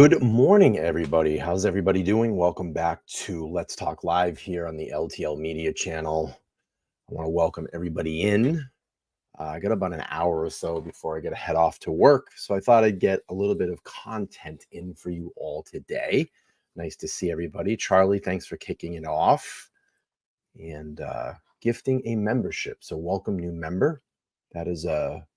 Good morning, everybody. How's everybody doing? Welcome back to Let's Talk Live here on the LTL Media channel. I want to welcome everybody in. I got about an hour or so before I got to head off to work, so I thought I'd get a little bit of content in for you all today. Nice to see everybody. Charlie, thanks for kicking it off and gifting a membership. So welcome, new member. That is a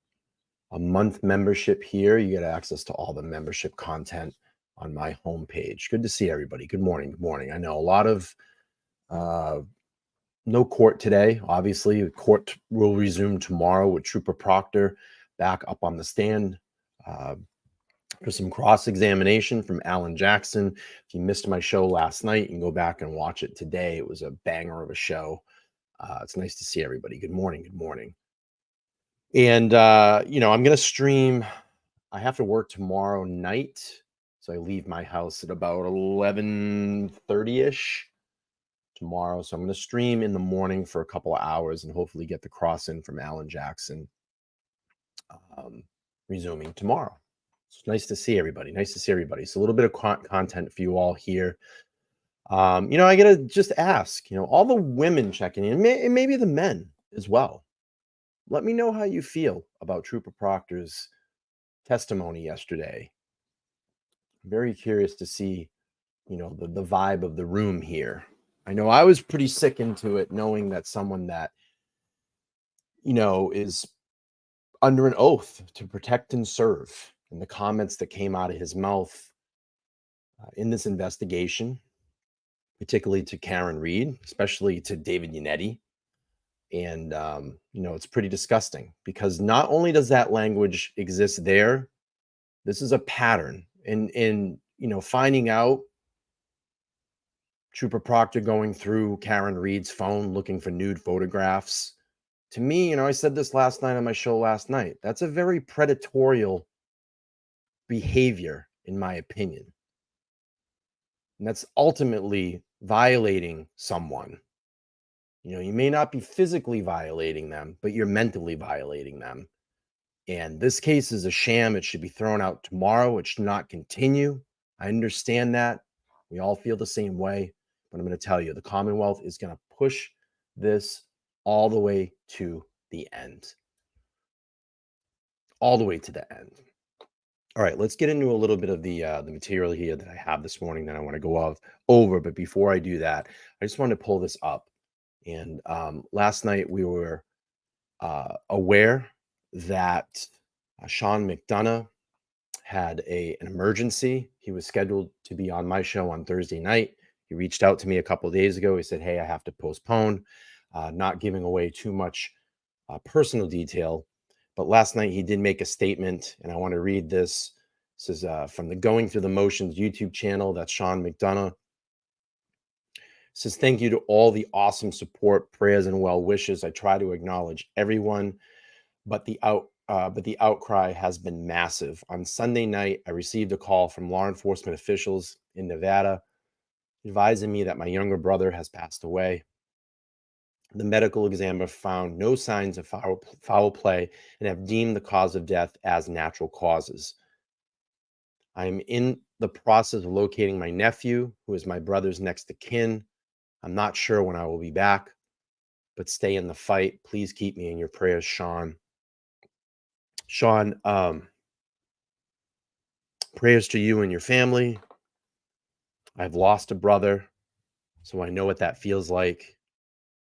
month membership here. You get access to all the membership content on my homepage. Good to see everybody. Good morning. Good morning. I know a lot of no court today. Obviously, court will resume tomorrow with Trooper Proctor back up on the stand for some cross-examination from Alan Jackson. If you missed my show last night, you can go back and watch it today. It was a banger of a show. It's nice to see everybody. Good morning. Good morning. And, I'm going to stream. I have to work tomorrow night. So I leave my house at about 11:30-ish tomorrow. So I'm going to stream in the morning for a couple of hours and hopefully get the cross in from Alan Jackson resuming tomorrow. It's nice to see everybody. Nice to see everybody. So a little bit of content for you all here. I got to just ask, all the women checking in, and maybe the men as well. Let me know how you feel about Trooper Proctor's testimony yesterday. I'm very curious to see, the vibe of the room here. I know I was pretty sick into it, knowing that someone that, is under an oath to protect and serve, and the comments that came out of his mouth in this investigation, particularly to Karen Reed, especially to David Yannetti. And, it's pretty disgusting because not only does that language exist there, this is a pattern. And finding out Trooper Proctor going through Karen Reed's phone looking for nude photographs. To me, I said this last night on my show last night. That's a very predatory behavior, in my opinion. And that's ultimately violating someone. You may not be physically violating them, but you're mentally violating them. And this case is a sham. It should be thrown out tomorrow. It should not continue. I understand that. We all feel the same way. But I'm going to tell you, the Commonwealth is going to push this all the way to the end. All the way to the end. All right, let's get into a little bit of the material here that I have this morning that I want to go over. But before I do that, I just wanted to pull this up. And last night we were aware that Sean McDonough had an emergency. He was scheduled to be on my show on Thursday night. He reached out to me a couple of days ago. He said, hey, I have to postpone, not giving away too much personal detail. But last night he did make a statement, and I want to read this. This is from the Going Through the Motions YouTube channel. That's Sean McDonough. Says, thank you to all the awesome support, prayers, and well wishes. I try to acknowledge everyone, but the outcry has been massive. On Sunday night, I received a call from law enforcement officials in Nevada advising me that my younger brother has passed away. The medical examiner found no signs of foul play and have deemed the cause of death as natural causes. I am in the process of locating my nephew, who is my brother's next of kin. I'm not sure when I will be back, but stay in the fight. Please keep me in your prayers, Sean. Sean, prayers to you and your family. I've lost a brother, so I know what that feels like.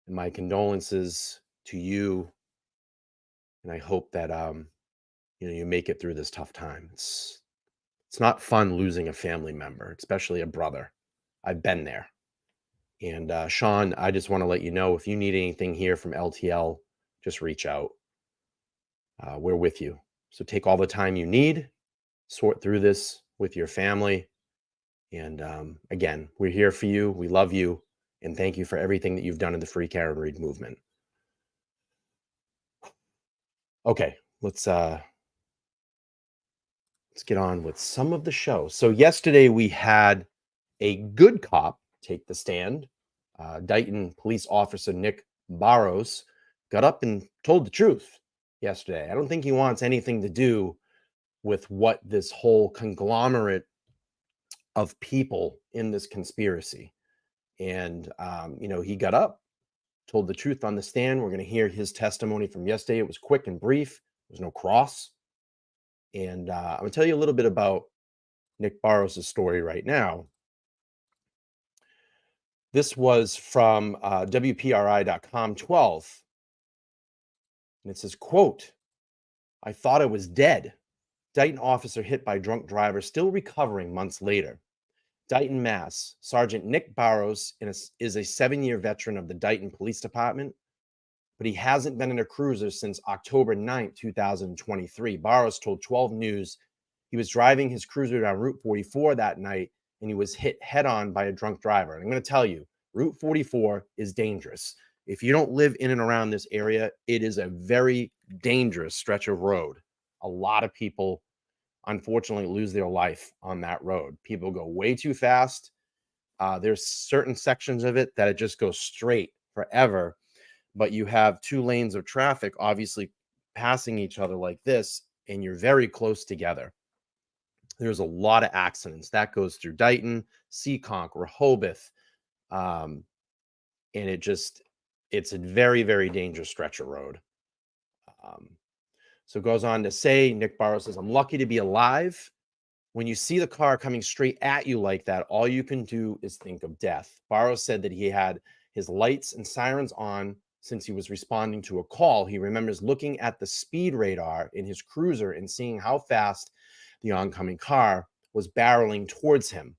And my condolences to you. And I hope that you make it through this tough time. It's not fun losing a family member, especially a brother. I've been there. And Sean, I just want to let you know, if you need anything here from LTL, just reach out. We're with you. So take all the time you need, sort through this with your family. And again, we're here for you. We love you. And thank you for everything that you've done in the Free Karen Reed movement. Okay, let's get on with some of the show. So yesterday we had a good cop take the stand. Dighton police officer Nick Barros got up and told the truth yesterday. I don't think he wants anything to do with what this whole conglomerate of people in this conspiracy. And, he got up, told the truth on the stand. We're going to hear his testimony from yesterday. It was quick and brief. There was no cross. And I'm going to tell you a little bit about Nick Barros' story right now. This was from WPRI.com 12. And it says, quote, "I thought I was dead. Dighton officer hit by drunk driver still recovering months later." Dighton, Mass. Sergeant Nick Barros is a 7-year veteran of the Dighton Police Department, but he hasn't been in a cruiser since October 9th, 2023. Barros told 12 News he was driving his cruiser down Route 44 that night and he was hit head on by a drunk driver. And I'm going to tell you, Route 44 is dangerous. If you don't live in and around this area, it is a very dangerous stretch of road. A lot of people, unfortunately, lose their life on that road. People go way too fast. There's certain sections of it that it just goes straight forever, but you have 2 lanes of traffic obviously passing each other like this, and you're very close together. There's a lot of accidents that goes through Dighton, Seekonk, Rehoboth, and it's a very, very dangerous stretch of road. So it goes on to say, Nick Barros says, "I'm lucky to be alive. When you see the car coming straight at you like that, all you can do is think of death." Barros said that he had his lights and sirens on since he was responding to a call. He remembers looking at the speed radar in his cruiser and seeing how fast the oncoming car was barreling towards him.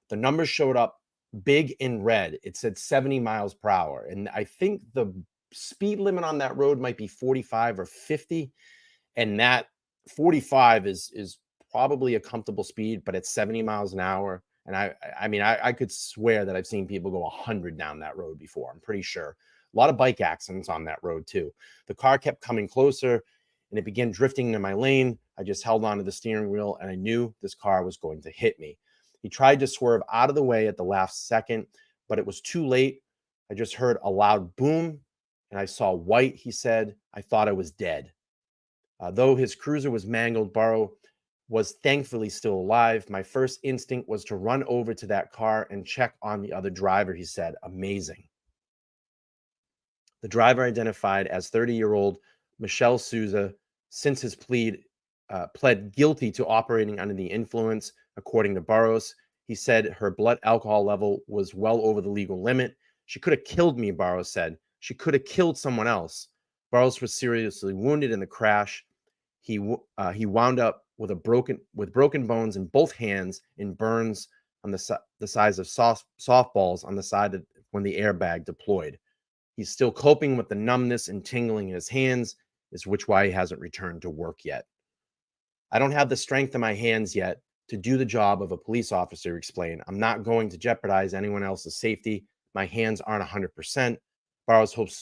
The numbers showed up big in red. It said 70 miles per hour. And I think the speed limit on that road might be 45 or 50. And that 45 is probably a comfortable speed, but it's 70 miles an hour. And I could swear that I've seen people go 100 down that road before. I'm pretty sure. A lot of bike accidents on that road too. The car kept coming closer and it began drifting into my lane. I just held onto the steering wheel and I knew this car was going to hit me. He tried to swerve out of the way at the last second, but it was too late. I just heard a loud boom and I saw white, he said. I thought I was dead. Though his cruiser was mangled, Barros was thankfully still alive. My first instinct was to run over to that car and check on the other driver, he said. Amazing. The driver, identified as 30-year-old Michelle Souza, since his pled guilty to operating under the influence, according to Barros. He said her blood alcohol level was well over the legal limit. She could have killed me, Barros said. She could have killed someone else. Barros was seriously wounded in the crash. He wound up with broken bones in both hands and burns on the size of softballs on the side when the airbag deployed. He's still coping with the numbness and tingling in his hands, is why he hasn't returned to work yet. I don't have the strength in my hands yet to do the job of a police officer, explained. I'm not going to jeopardize anyone else's safety. My hands aren't 100%. Barros hopes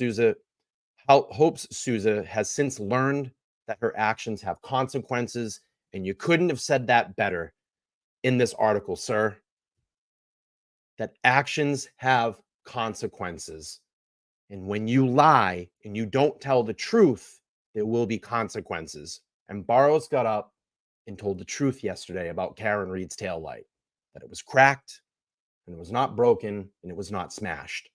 Souza has since learned that her actions have consequences, and you couldn't have said that better in this article, sir. That actions have consequences. And when you lie and you don't tell the truth, there will be consequences. And Barros got up and told the truth yesterday about Karen Reed's taillight, that it was cracked and it was not broken and it was not smashed.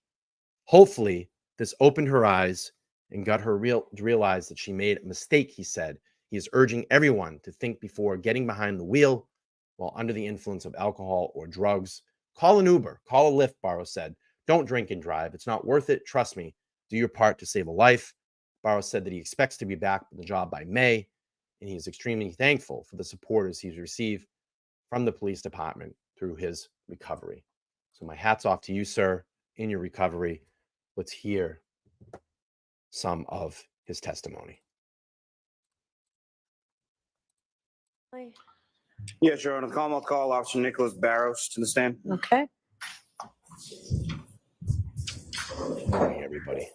Hopefully, this opened her eyes and got her to realize that she made a mistake, he said. He is urging everyone to think before getting behind the wheel while under the influence of alcohol or drugs. Call an Uber, call a Lyft, Barros said. Don't drink and drive. It's not worth it. Trust me. Do your part to save a life. Barros said that he expects to be back on the job by May, and he is extremely thankful for the supporters he's received from the police department through his recovery. So my hat's off to you, sir, in your recovery. Let's hear some of his testimony. Yes, Your Honor. I'll call Officer Nicholas Barros to the stand. Okay. Good morning, everybody.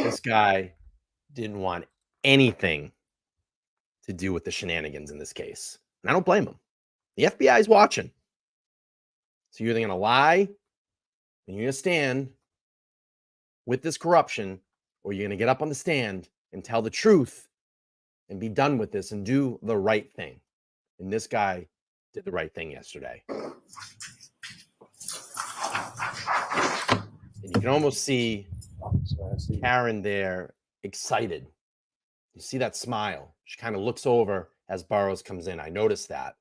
This guy didn't want anything to do with the shenanigans in this case. And I don't blame him. The FBI is watching. So you're either going to lie and you're going to stand with this corruption, or you're going to get up on the stand and tell the truth and be done with this and do the right thing. And this guy did the right thing yesterday. And you can almost see Karen there excited. You see that smile. She kind of looks over as Barros comes in. I noticed that.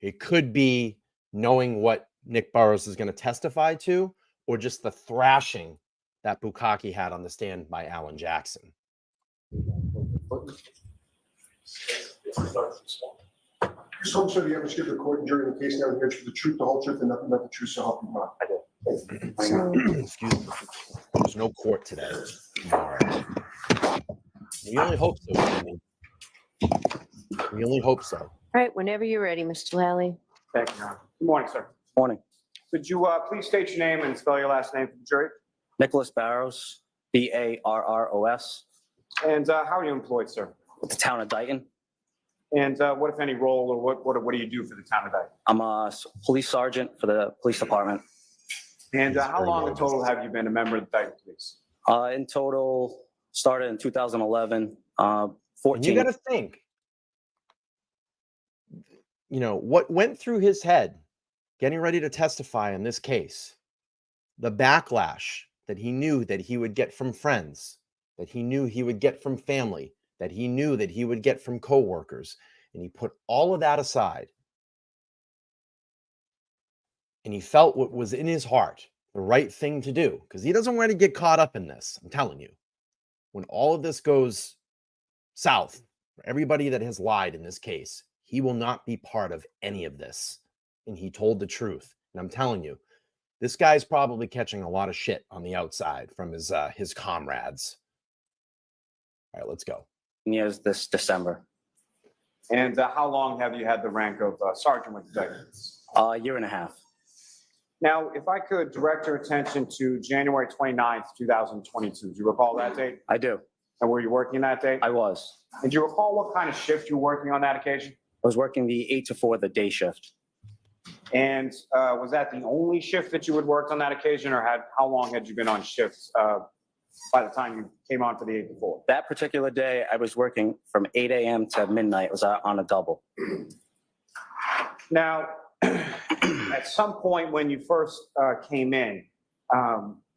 It could be knowing what Nick Barros is going to testify to, or just the thrashing that Bukkake had on the stand by Alan Jackson. Just hope so you ever give the court and jury in the case now here the truth, the whole truth, and nothing but the truth, so help you God. I did. Excuse me. There's no court today. Tomorrow. We only hope so, Andy. We only hope so. All right, whenever you're ready, Mr. Lally. Thank you, Your Honor. Good morning, sir. Morning. Could you please state your name and spell your last name for the jury? Nicholas Barros, Barros, And how are you employed, sir? with the town of Dayton. And what, if any, role or what do you do for the town of Dayton? I'm a police sergeant for the police department. And He's how very long in modest. total have you been a member of the Dayton Police? In total, started in 2011, And 14. you got to think, what went through his head getting ready to testify in this case, the backlash that he knew that he would get from friends, that he knew he would get from family, that he knew that he would get from coworkers. And he put all of that aside. And he felt what was in his heart, the right thing to do, because he doesn't want to get caught up in this. I'm telling you, when all of this goes south, for everybody that has lied in this case, he will not be part of any of this. And he told the truth. And I'm telling you, this guy's probably catching a lot of shit on the outside from his comrades. All right, let's go. Years this December. And how long have you had the rank of sergeant with the Dayton Police? A year and a half. Now, if I could direct your attention to January 29th, 2022. Do you recall that date? I do. And were you working that day? I was. And do you recall what kind of shift you were working on that occasion? I was working the 8 to 4, the day shift. And was that the only shift that you had worked on that occasion, or how long had you been on shifts by the time you came on for the 8 to 4? That particular day, I was working from 8 a.m. to midnight. It was on a double. Now, at some point when you first came in,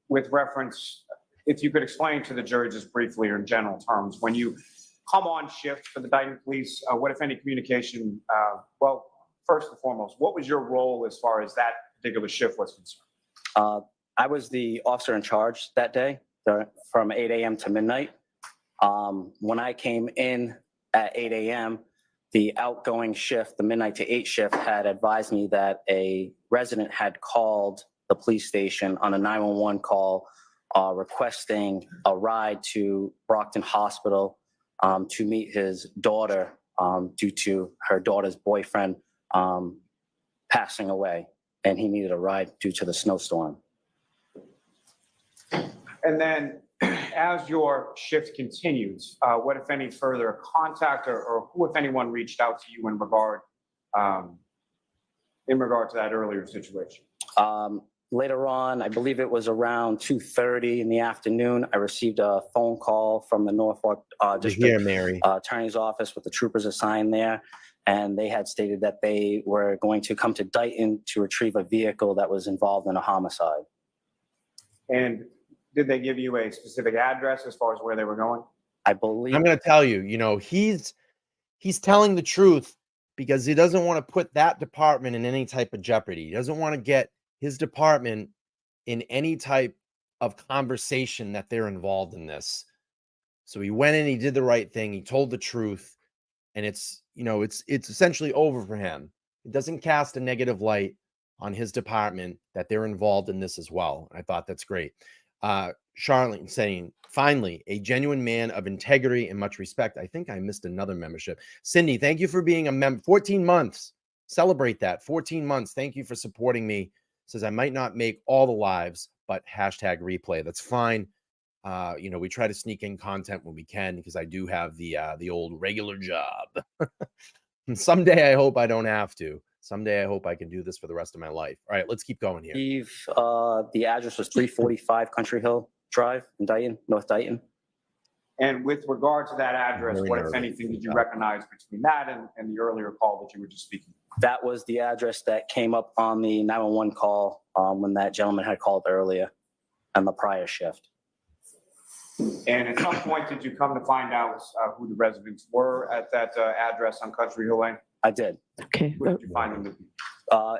with reference, if you could explain to the jury just briefly or in general terms, when you come on shift for the Dayton Police, what, if any, communication, first and foremost, what was your role as far as that particular shift was concerned? I was the officer in charge that day from 8 a.m. to midnight. When I came in at 8 a.m., the outgoing shift, the midnight to 8 shift, had advised me that a resident had called the police station on a 911 call requesting a ride to Brockton Hospital to meet his daughter due to her daughter's boyfriend passing away, and he needed a ride due to the snowstorm. And then as your shift continues, what, if any, further contact or who, if anyone, reached out to you in regard to that earlier situation? Later on, I believe it was around 2:30 in the afternoon, I received a phone call from the Norfolk District Mary. Attorney's Office with the troopers assigned there. And they had stated that they were going to come to Dayton to retrieve a vehicle that was involved in a homicide. And did they give you a specific address as far as where they were going? I believe. I'm going to tell you, he's telling the truth because he doesn't want to put that department in any type of jeopardy. He doesn't want to get his department in any type of conversation that they're involved in this. So he went in, he did the right thing. He told the truth. And it's essentially over for him. It doesn't cast a negative light on his department that they're involved in this as well. I thought that's great. Charlotte saying, finally, a genuine man of integrity and much respect. I think I missed another membership. Cindy, thank you for being a member. 14 months. Celebrate that. 14 months. Thank you for supporting me. Says I might not make all the lives, but hashtag replay. That's fine. We try to sneak in content when we can because I do have the old regular job. And someday I hope I don't have to. Someday I hope I can do this for the rest of my life. All right, let's keep going here. Eve, the address was 345 Country Hill Drive in Dayton, North Dayton. And with regard to that address, Very what, if nervous. anything, did you recognize between that and the earlier call that you were just speaking? That was the address that came up on the 911 call when that gentleman had called earlier on the prior shift. And at some point, did you come to find out who the residents were at that address on Country Hill Lane? I did. Okay. Who did you find them to be?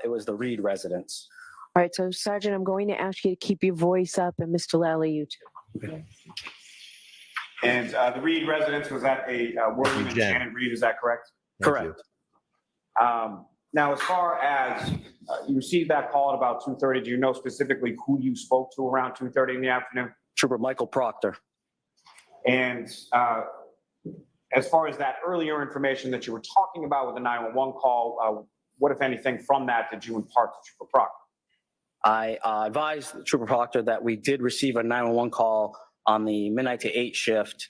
It was the Reed residence. All right, so Sergeant, I'm going to ask you to keep your voice up, and Mr. Lally, you too. And the Reed residence was at a William and Jen. Janet Reed, is that correct? Thank Correct. Now, as far as you received that call at about 2:30, do you know specifically who you spoke to around 2:30 in the afternoon? Trooper Michael Proctor. And as far as that earlier information that you were talking about with the 911 call, what, if anything, from that did you impart to Trooper Proctor? I advised Trooper Proctor that we did receive a 911 call on the midnight to 8 shift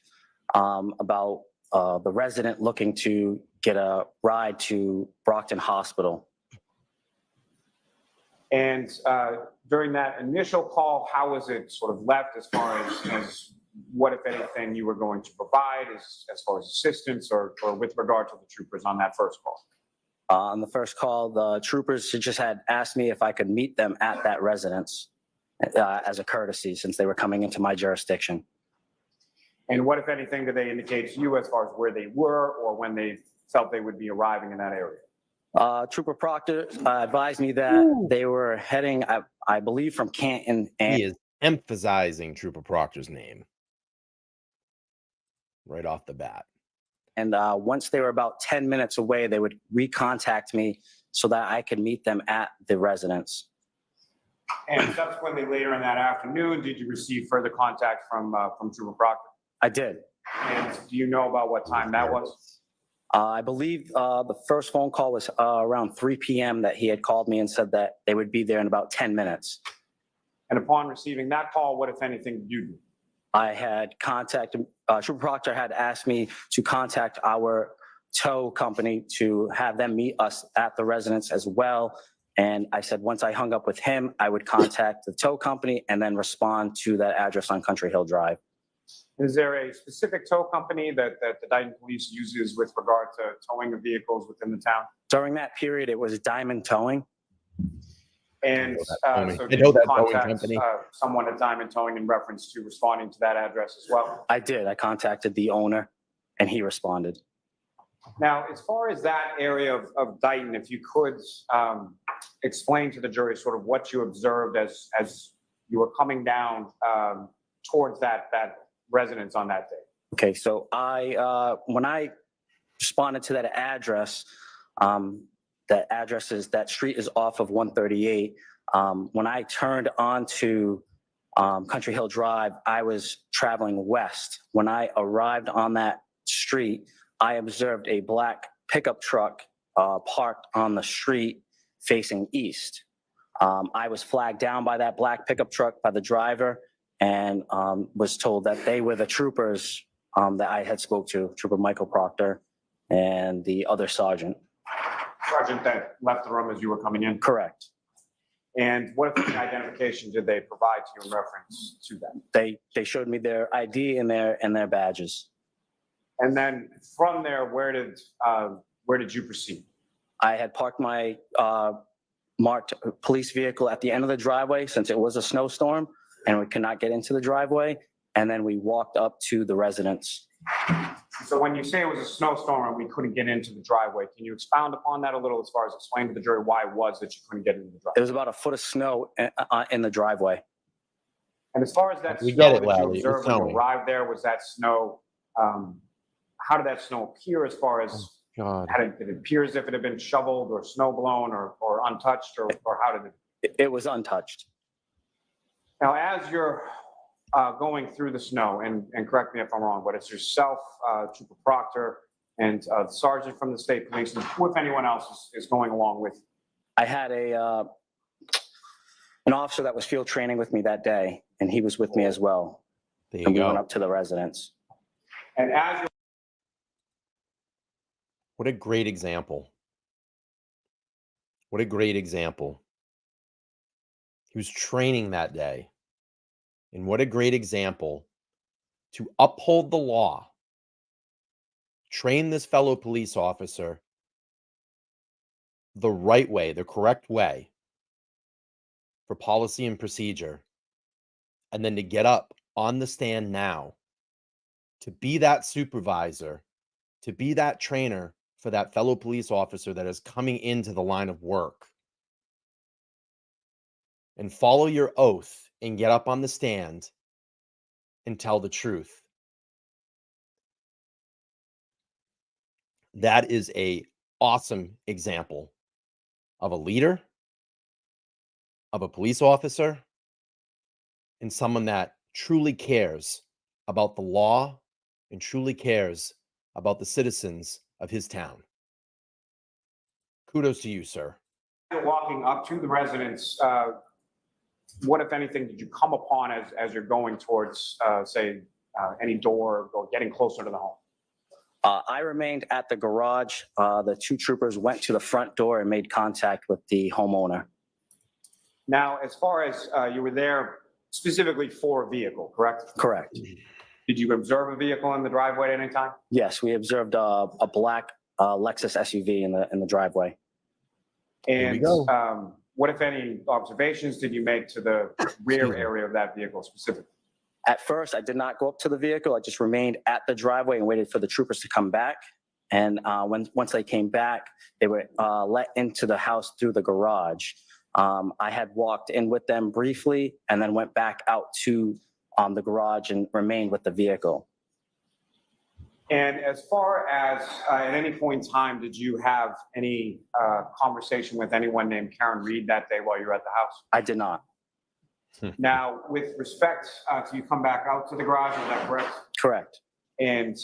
about the resident looking to get a ride to Brockton Hospital. And during that initial call, how was it sort of left as far as what, if anything, you were going to provide as far as assistance or with regard to the troopers on that first call? On the first call, the troopers just had asked me if I could meet them at that residence as a courtesy since they were coming into my jurisdiction. And what, if anything, did they indicate to you as far as where they were or when they felt they would be arriving in that area? Trooper Proctor advised me that they were heading, I believe, from Canton. And He is emphasizing Trooper Proctor's name right off the bat. And once they were about 10 minutes away, they would recontact me so that I could meet them at the residence. And subsequently, later in that afternoon, did you receive further contact from Trooper Proctor? I did. And do you know about what time that was? I believe the first phone call was around 3 p.m. that he had called me and said that they would be there in about 10 minutes. And upon receiving that call, what, if anything, did you do? I had contacted, Trooper Proctor had asked me to contact our tow company to have them meet us at the residence as well. And I said, once I hung up with him, I would contact the tow company and then respond to that address on Country Hill Drive. Is there a specific tow company that the Dayton Police uses with regard to towing of vehicles within the town? During that period, it was Diamond Towing. And I know so that did you towing contact company. someone at Diamond Towing in reference to responding to that address as well? I did. I contacted the owner and he responded. Now, as far as that area of Dayton, if you could explain to the jury sort of what you observed as you were coming down towards that residence on that day. Okay, so when I responded to that address, that street is off of 138. When I turned onto Country Hill Drive, I was traveling west. When I arrived on that street, I observed a black pickup truck parked on the street facing east. I was flagged down by that black pickup truck by the driver and was told that they were the troopers that I had spoke to, Trooper Michael Proctor and the other sergeant. Sergeant that left the room as you were coming in? Correct. And what identification did they provide to you in reference to that? They showed me their ID and their badges. And then from there, where did you proceed? I had parked my marked police vehicle at the end of the driveway since it was a snowstorm and we could not get into the driveway. And then we walked up to the residence. So when you say it was a snowstorm and we couldn't get into the driveway, can you expound upon that a little as far as explain to the jury why it was that you couldn't get into the driveway? There was about a foot of snow in the driveway. And as far as that We snow get it, that you Larry. It's observed when you snowing. arrived there, was that snow, how did that snow appear as far as, God. did it appear as if it had been shoveled or snow blown or untouched or how did it? It was untouched. Now, as you're going through the snow, and correct me if I'm wrong, but it's yourself, Trooper Proctor, and the sergeant from the state police, and who, if anyone else, is going along with you? I had an officer that was field training with me that day, and he was with me as well. There And you we went go. up to the residence. And as you're What a great example. What a great example. He was training that day. And what a great example to uphold the law, train this fellow police officer the right way, the correct way for policy and procedure, and then to get up on the stand now to be that supervisor, to be that trainer for that fellow police officer that is coming into the line of work, and follow your oath and get up on the stand and tell the truth. That is a awesome example of a leader, of a police officer, and someone that truly cares about the law and truly cares about the citizens of his town. Kudos to you, sir. Walking up to the residence, what, if anything, did you come upon as you're going towards, say, any door or getting closer to the home? I remained at the garage. The two troopers went to the front door and made contact with the homeowner. Now, as far as you were there specifically for a vehicle, correct? Correct. Did you observe a vehicle in the driveway at any time? Yes, we observed a black Lexus SUV in the driveway. Here we And go. what, if any, observations did you make to the rear area of that vehicle specifically? At first, I did not go up to the vehicle. I just remained at the driveway and waited for the troopers to come back. And once they came back, they were let into the house through the garage. I had walked in with them briefly and then went back out to the garage and remained with the vehicle. And as far as at any point in time, did you have any conversation with anyone named Karen Reed that day while you were at the house? I did not. Now, with respect to you come back out to the garage, is that correct? Correct. And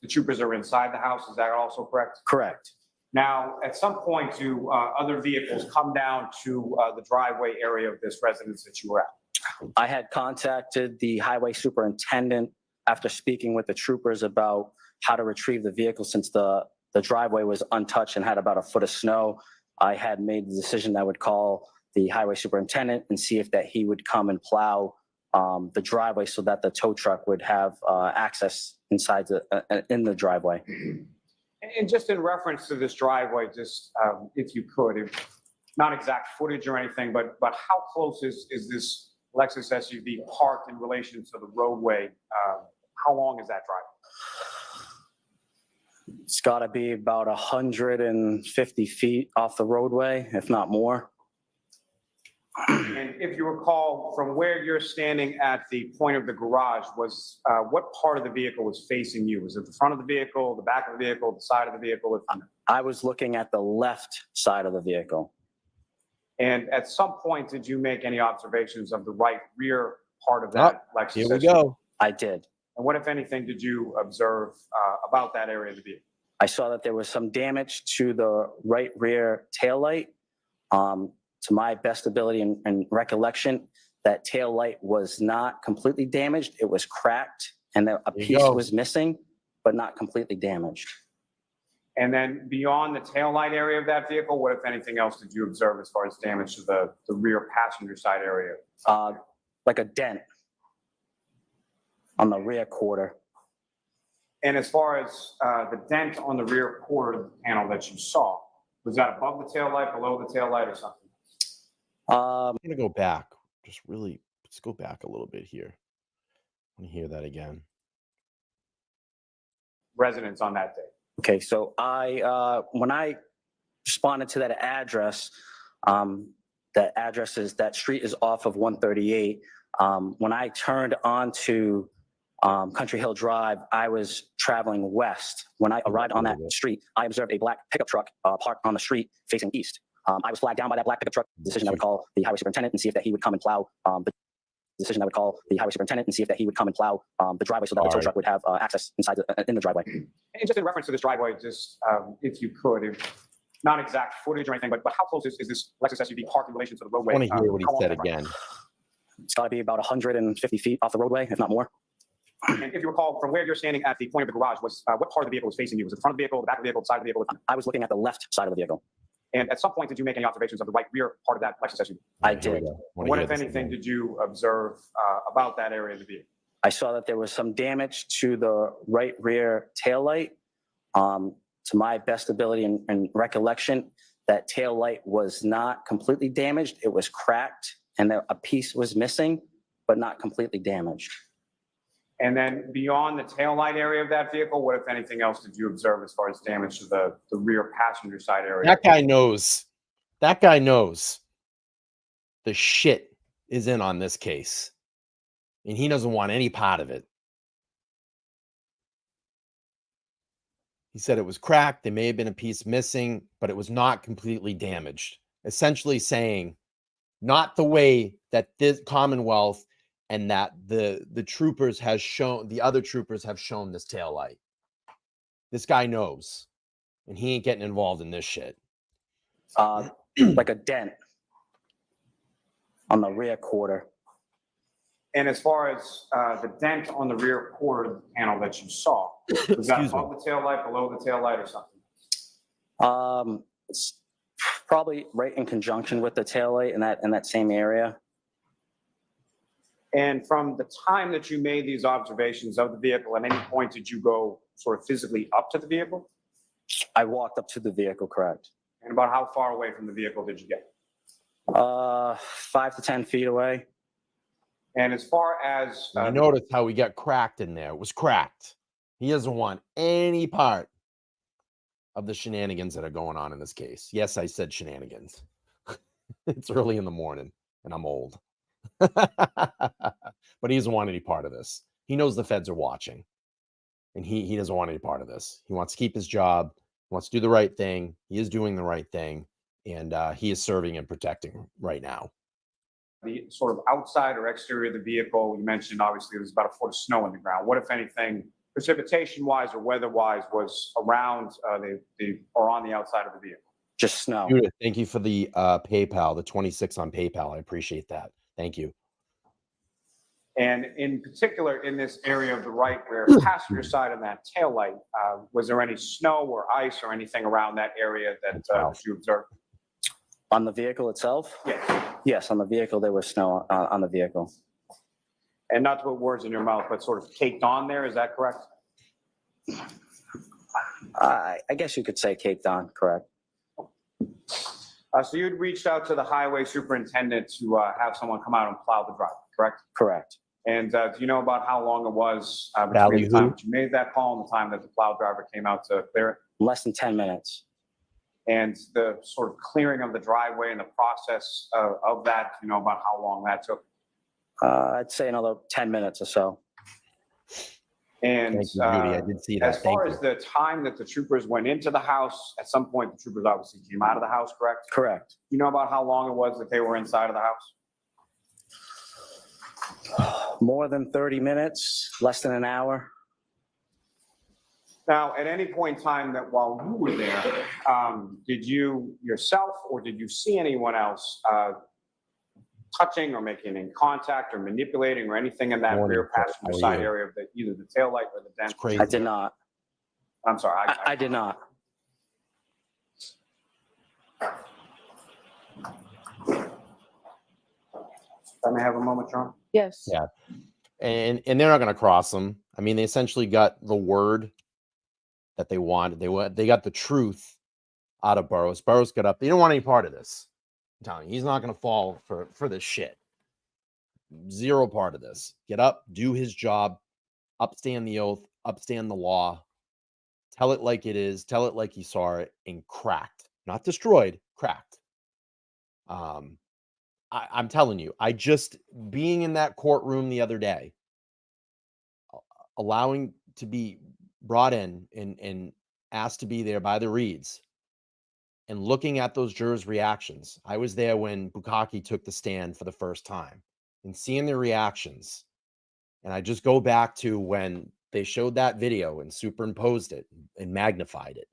the troopers are inside the house, is that also correct? Correct. Now, at some point, do other vehicles come down to the driveway area of this residence that you were at? I had contacted the highway superintendent after speaking with the troopers about how to retrieve the vehicle since the driveway was untouched and had about a foot of snow. I had made the decision that I would call the highway superintendent and see if that he would come and plow the driveway so that the tow truck would have access inside in the driveway. And just in reference to this driveway, just if you could, not exact footage or anything, but how close is this Lexus SUV parked in relation to the roadway? How long is that driveway? It's got to be about 150 feet off the roadway, if not more. And if you recall, from where you're standing at the point of the garage, was what part of the vehicle was facing you? Was it the front of the vehicle, the back of the vehicle, the side of the vehicle? I was looking at the left side of the vehicle. And at some point, did you make any observations of the right rear part of that Lexus? Here we SUV? go. I did. And what, if anything, did you observe about that area of the vehicle? I saw that there was some damage to the right rear taillight. To my best ability and recollection, that taillight was not completely damaged. It was cracked and a piece was missing, but not completely damaged. And then beyond the taillight area of that vehicle, what, if anything else, did you observe as far as damage to the rear passenger side area? Like a dent on the rear quarter. And as far as the dent on the rear quarter panel that you saw, was that above the taillight, below the taillight, or something? I'm going to go back. Let's go back a little bit here. I want to hear that again. Residents on that day. Okay, so when I responded to that address is, that street is off of 138. When I turned onto Country Hill Drive, I was traveling west. When I arrived on that street, I observed a black pickup truck parked on the street facing east. I was flagged down by that black pickup truck. Decision I would call the highway superintendent and see if that he would come and plow the decision I would call the highway superintendent and see if that he would come and plow the driveway so that the tow truck would have access inside in the driveway. And just in reference to this driveway, just if you could, not exact footage or anything, but how close is this Lexus SUV parked in relation to the roadway? I want to hear what he How long said is that driveway? again. It's got to be about 150 feet off the roadway, if not more. And if you recall, from where you're standing at the point of the garage, was what part of the vehicle was facing you? Was it the front of the vehicle, the back of the vehicle, the side of the vehicle? I was looking at the left side of the vehicle. And at some point, did you make any observations of the right rear part of that Lexus SUV? I Here we did. go. Wanna What, hear if this anything, again. did you observe about that area of the vehicle? I saw that there was some damage to the right rear taillight. To my best ability and recollection, that taillight was not completely damaged. It was cracked and a piece was missing, but not completely damaged. And then beyond the taillight area of that vehicle, what, if anything else, did you observe as far as damage to the rear passenger side area? That guy knows. That guy knows the shit is in on this case. And he doesn't want any part of it. He said it was cracked. There may have been a piece missing, but it was not completely damaged. Essentially saying, not the way that this Commonwealth and that the troopers has shown, the other troopers have shown this taillight. This guy knows, and he ain't getting involved in this shit. Like a dent on the rear quarter. And as far as the dent on the rear quarter panel that you saw, was that Excuse me. above the taillight, below the taillight, or something? It's probably right in conjunction with the taillight in that same area. And from the time that you made these observations of the vehicle, at any point did you go sort of physically up to the vehicle? I walked up to the vehicle, correct. And about how far away from the vehicle did you get? 5 to 10 feet away. And as far as You notice how we got cracked in there. It was cracked. He doesn't want any part of the shenanigans that are going on in this case. Yes, I said shenanigans. It's early in the morning and I'm old. But he doesn't want any part of this. He knows the feds are watching. And he doesn't want any part of this. He wants to keep his job. He wants to do the right thing. He is doing the right thing. And he is serving and protecting right now. the sort of outside or exterior of the vehicle, you mentioned obviously there's about a foot of snow on the ground. What, if anything, precipitation-wise or weather-wise, was around or on the outside of the vehicle? Just snow. Judith, thank you for the PayPal, the 26 on PayPal. I appreciate that. Thank you. And in particular, in this area of the right rear passenger side of that taillight, was there any snow or ice or anything around that area that you observed? On the vehicle itself? Yes. Yes, on the vehicle, there was snow on the vehicle. And not to put words in your mouth, but sort of caked on there, is that correct? I guess you could say caked on, correct. So you'd reached out to the highway superintendent to have someone come out and plow the driveway, correct? Correct. And do you know about how long it was Valley between the time who? that you made that call and the time that the plow driver came out to clear it? Less than 10 minutes. And the sort of clearing of the driveway and the process of that, do you know about how long that took? I'd say another 10 minutes or so. And Thank you, Judy. I did see that. as far Thank as the time that the troopers went into the house, at some point the troopers obviously came out of the house, correct? Correct. You know about how long it was that they were inside of the house? More than 30 minutes, less than an hour. Now, at any point in time that while you were there, did you yourself or did you see anyone else touching or making any contact or manipulating or anything in that Morning, rear How passenger are side you? area of either the taillight or the dent? It's crazy. I did not. I'm sorry. I did not. I may have a moment, John. Yes. Yeah. And they're not going to cross them. I mean, they essentially got the word that they wanted. They got the truth out of Barros. Barros got up. They don't want any part of this. I'm telling you, he's not going to fall for this shit. Zero part of this. Get up, do his job, upstand the oath, upstand the law, tell it like it is, tell it like he saw it, and cracked. Not destroyed, cracked. I'm telling you, I just being in that courtroom the other day, allowing to be brought in and asked to be there by the Reeds and looking at those jurors' reactions. I was there when Bukaki took the stand for the first time and seeing their reactions. And I just go back to when they showed that video and superimposed it and magnified it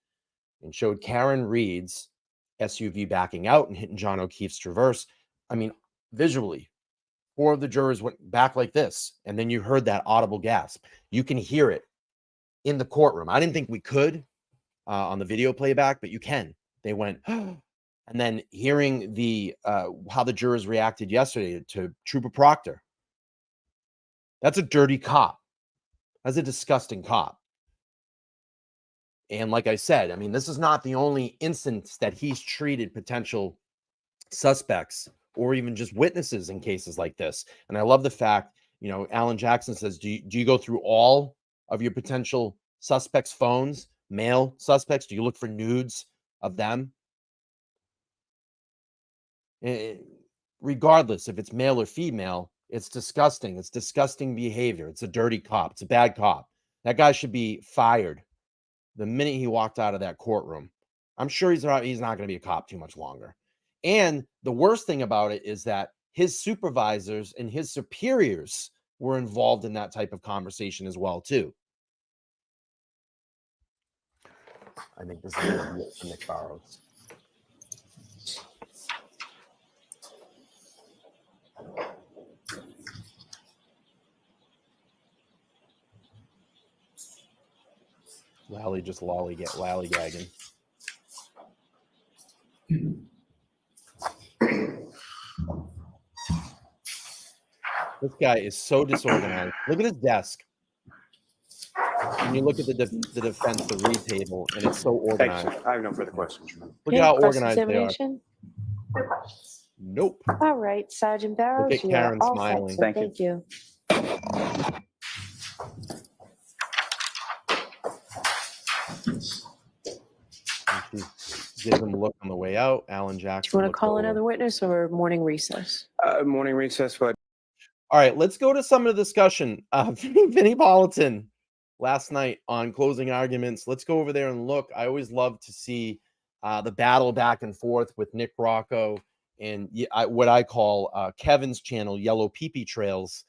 and showed Karen Reed's SUV backing out and hitting John O'Keefe's Traverse. I mean, visually, 4 of the jurors went back like this. And then you heard that audible gasp. You can hear it in the courtroom. I didn't think we could on the video playback, but you can. They went, And then hearing the how the jurors reacted yesterday to Trooper Proctor. That's a dirty cop. That's a disgusting cop. And like I said, I mean, this is not the only instance that he's treated potential suspects or even just witnesses in cases like this. And I love the fact, you know, Alan Jackson says, do you go through all of your potential suspects' phones, male suspects? Do you look for nudes of them? Regardless if it's male or female, it's disgusting. It's disgusting behavior. It's a dirty cop. It's a bad cop. That guy should be fired the minute he walked out of that courtroom. I'm sure he's not going to be a cop too much longer. And the worst thing about it is that his supervisors and his superiors were involved in that type of conversation as well, too. I think this is going to be it for Nick Barros. Lally just lollygagging. This guy is so disorganized. Look at his desk. When you look at the defense, the read table, and it's so organized. I have no further questions. Look at how organized they are. Cross-examination? Nope. All right, Sergeant Barros, at you Karen are all smiling. set, so Thank you. thank you. Gives him a look on the way out. Alan Jackson. Do you want to looks call over. another witness or morning recess? Morning recess, but All right, let's go to some of the discussion. Vinnie Politan last night on closing arguments. Let's go over there and look. I always love to see the battle back and forth with Nick Rocco and what I call Kevin's channel, Yellow Pee-Pee Trails.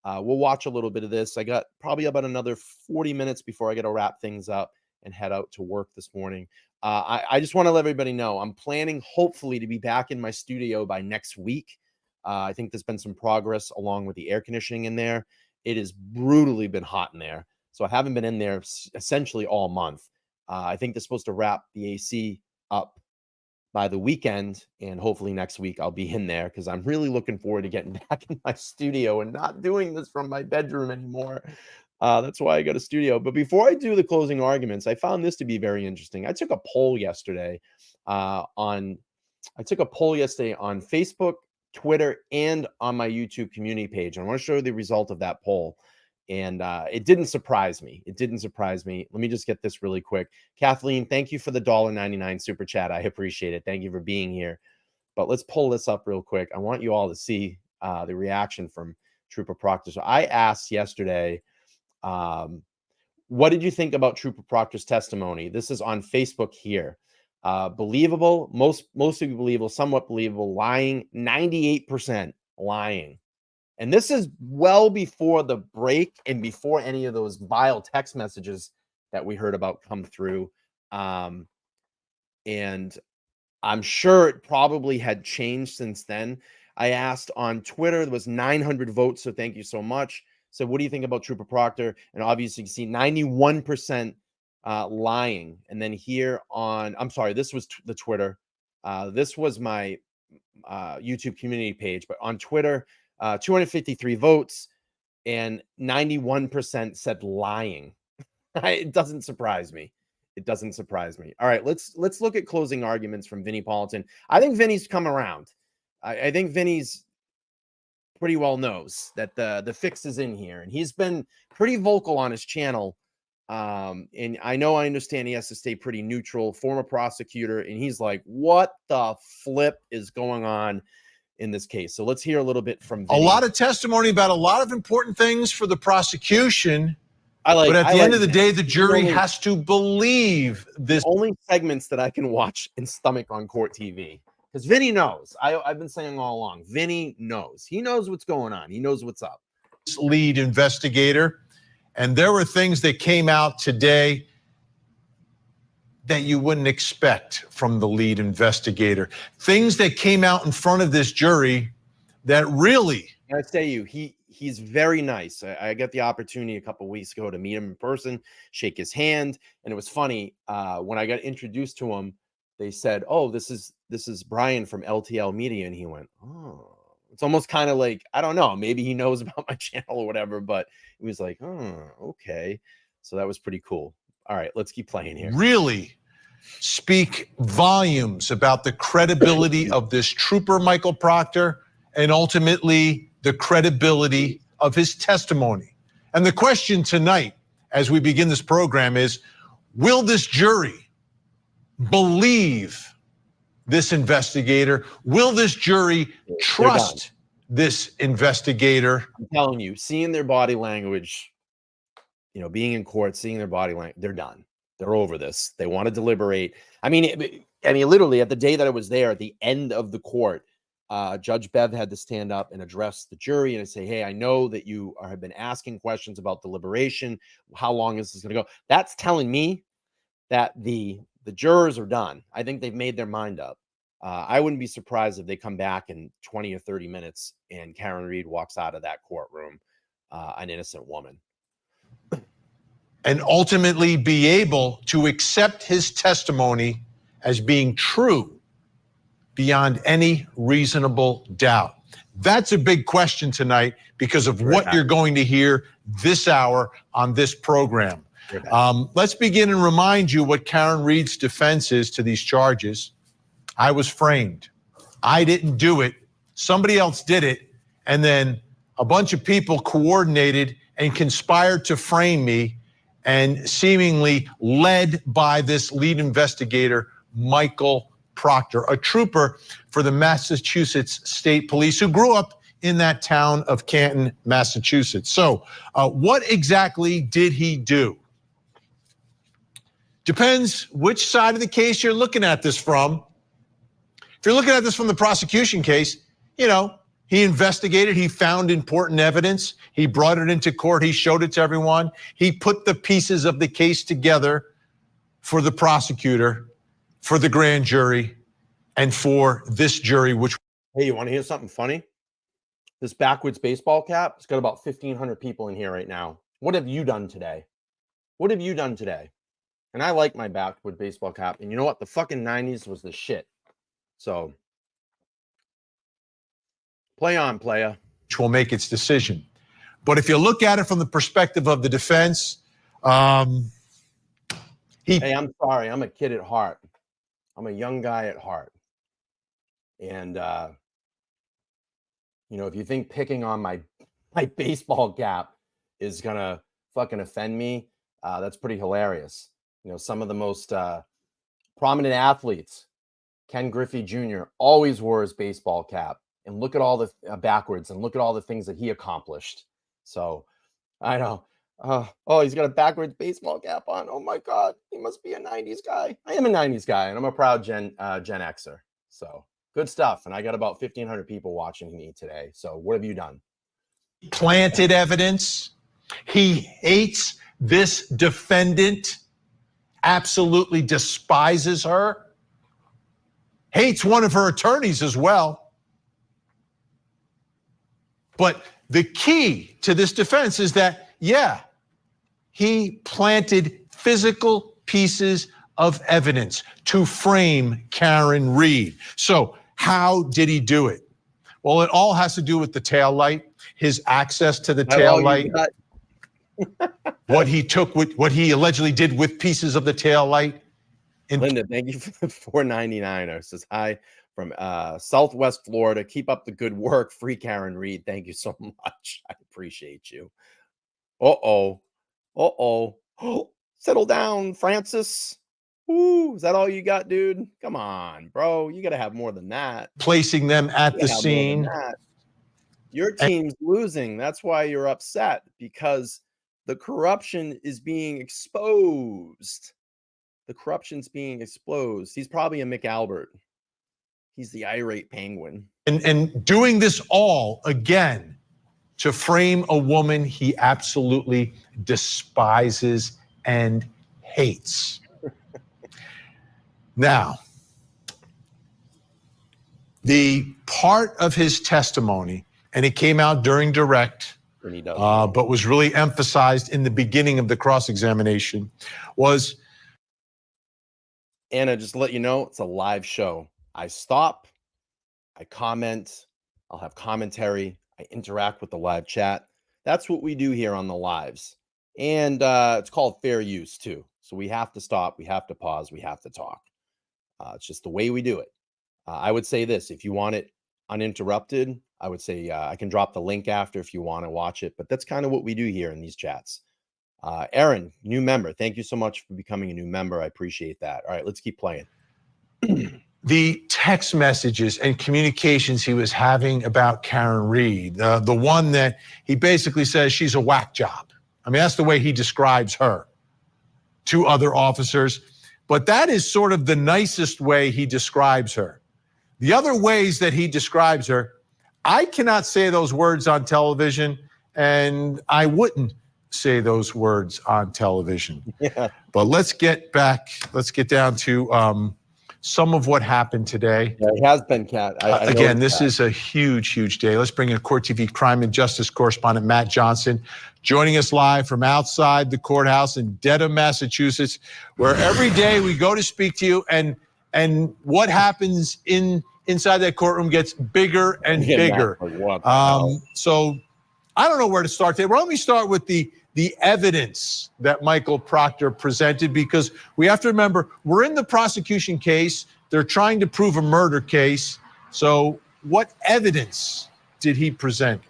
We'll watch a little bit of this. I got probably about another 40 minutes before I got to wrap things up and head out to work this morning. I just want to let everybody know I'm planning hopefully to be back in my studio by next week. I think there's been some progress along with the air conditioning in there. It has brutally been hot in there. So I haven't been in there essentially all month. I think they're supposed to wrap the AC up by the weekend. And hopefully next week I'll be in there because I'm really looking forward to getting back in my studio and not doing this from my bedroom anymore. That's why I got a studio. But before I do the closing arguments, I found this to be very interesting. I took a poll yesterday on Facebook, Twitter, and on my YouTube community page. I want to show you the result of that poll. And it didn't surprise me. It didn't surprise me. Let me just get this really quick. Kathleen, thank you for the $1.99 super chat. I appreciate it. Thank you for being here. But let's pull this up real quick. I want you all to see the reaction from Trooper Proctor. So I asked yesterday, what did you think about Trooper Proctor's testimony? This is on Facebook here. Believable, mostly believable, somewhat believable, lying, 98% lying. And this is well before the break and before any of those vile text messages that we heard about come through. And I'm sure it probably had changed since then. I asked on Twitter, there was 900 votes, so thank you so much. So what do you think about Trooper Proctor? And obviously you can see 91% lying. And then here on, I'm sorry, this was the Twitter. This was my YouTube community page, but on Twitter, 253 votes and 91% said lying. It doesn't surprise me. It doesn't surprise me. All right, let's look at closing arguments from Vinnie Politan. I think Vinny's come around. I think Vinny's pretty well knows that the fix is in here, and he's been pretty vocal on his channel. And I understand he has to stay pretty neutral, former prosecutor, and he's like, what the flip is going on in this case? So let's hear a little bit from Vinny. A lot of testimony about a lot of important things for the prosecution. But at the end of the day, the jury has to believe this. Only segments that I can watch and stomach on court TV. Because Vinny knows. I've been saying all along, Vinny knows. He knows what's going on. He knows what's up. Lead investigator. And there were things that came out today that you wouldn't expect from the lead investigator. Things that came out in front of this jury that really. I say you, he's very nice. I got the opportunity a couple of weeks ago to meet him in person, shake his hand. And it was funny. When I got introduced to him, they said, oh, this is this is Brian from LTL Media. And he went, oh, it's almost kind of like, I don't know, maybe he knows about my channel or whatever, but he was like, oh, okay. So that was pretty cool. All right, let's keep playing here. Really speak volumes about the credibility of this trooper, Michael Proctor, and ultimately the credibility of his testimony. And the question tonight, as we begin this program, is, will this jury believe this investigator? Will this jury trust this investigator? I'm telling you, seeing their body language, you know, being in court, seeing their body language, they're done. They're over this. They want to deliberate. I mean, literally at the day that I was there, at the end of the court, Judge Bev had to stand up and address the jury and say, hey, I know that you have been asking questions about deliberation. How long is this going to go? That's telling me that the jurors are done. I think they've made their mind up. I wouldn't be surprised if they come back in 20 or 30 minutes and Karen Reed walks out of that courtroom, an innocent woman. And ultimately be able to accept his testimony as being true beyond any reasonable doubt. That's a big question tonight because of what you're going to hear this hour on this program. Let's begin and remind you what Karen Reed's defense is to these charges. I was framed. I didn't do it. Somebody else did it. And then a bunch of people coordinated and conspired to frame me, and seemingly led by this lead investigator, Michael Proctor, a trooper for the Massachusetts State Police who grew up in that town of Canton, Massachusetts. So what exactly did he do? Depends which side of the case you're looking at this from. If you're looking at this from the prosecution case, you know, he investigated, he found important evidence, he brought it into court, he showed it to everyone, he put the pieces of the case together for the prosecutor, for the grand jury, and for this jury, which... Hey, you want to hear something funny? This backwards baseball cap, it's got about 1,500 people in here right now. What have you done today? What have you done today? And I like my backward baseball cap. And you know what? The fucking 90s was the shit. So... play on, playa. Which will make its decision. But if you look at it from the perspective of the defense, Hey, I'm sorry. I'm a kid at heart. I'm a young guy at heart. And, you know, if you think picking on my baseball cap is going to fucking offend me, that's pretty hilarious. You know, some of the most prominent athletes, Ken Griffey Jr., always wore his baseball cap. And look at all the backwards, and look at all the things that he accomplished. So I know. Oh, he's got a backwards baseball cap on. Oh my God, he must be a 90s guy. I am a 90s guy, and I'm a proud Gen Xer. So good stuff. And I got about 1,500 people watching me today. So what have you done? Planted evidence. He hates this defendant, absolutely despises her, hates one of her attorneys as well. But the key to this defense is that, yeah, he planted physical pieces of evidence to frame Karen Reed. So how did he do it? Well, it all has to do with the taillight, his access to the taillight, what he took with what he allegedly did with pieces of the taillight. Linda, thank you for the $4.99. Says hi from Southwest Florida. Keep up the good work. Free Karen Reed. Thank you so much. I appreciate you. Uh-oh. Settle down, Francis. Ooh, is that all you got, dude? Come on, bro. You got to have more than that. Placing them at the scene. Your team's losing. That's why you're upset, because the corruption is being exposed. The corruption's being exposed. He's probably a McAlbert. He's the irate penguin. And doing this all again to frame a woman he absolutely despises and hates. Now, the part of his testimony, and it came out during direct, but was really emphasized in the beginning of the cross-examination, was... Anna, just to let you know, it's a live show. I stop, I comment, I'll have commentary, I interact with the live chat. That's what we do here on the lives. And it's called fair use too. So we have to stop, we have to pause, we have to talk. It's just the way we do it. I would say this, if you want it uninterrupted, I would say I can drop the link after if you want to watch it, but that's kind of what we do here in these chats. Aaron, new member. Thank you so much for becoming a new member. I appreciate that. All right, let's keep playing. The text messages and communications he was having about Karen Reed, the one that he basically says she's a whack job. I mean, that's the way he describes her to other officers. But that is sort of the nicest way he describes her. The other ways that he describes her, I cannot say those words on television, and I wouldn't say those words on television. Yeah. But let's get down to some of what happened today. Yeah, it has been, Kat. Again, this is a huge, huge day. Let's bring in Court TV crime and justice correspondent Matt Johnson, joining us live from outside the courthouse in Dedham, Massachusetts, where every day we go to speak to you, and what happens inside that courtroom gets bigger and bigger. So I don't know where to start today. Well, let me start with the evidence that Michael Proctor presented, because we have to remember we're in the prosecution case. They're trying to prove a murder case. So what evidence did he present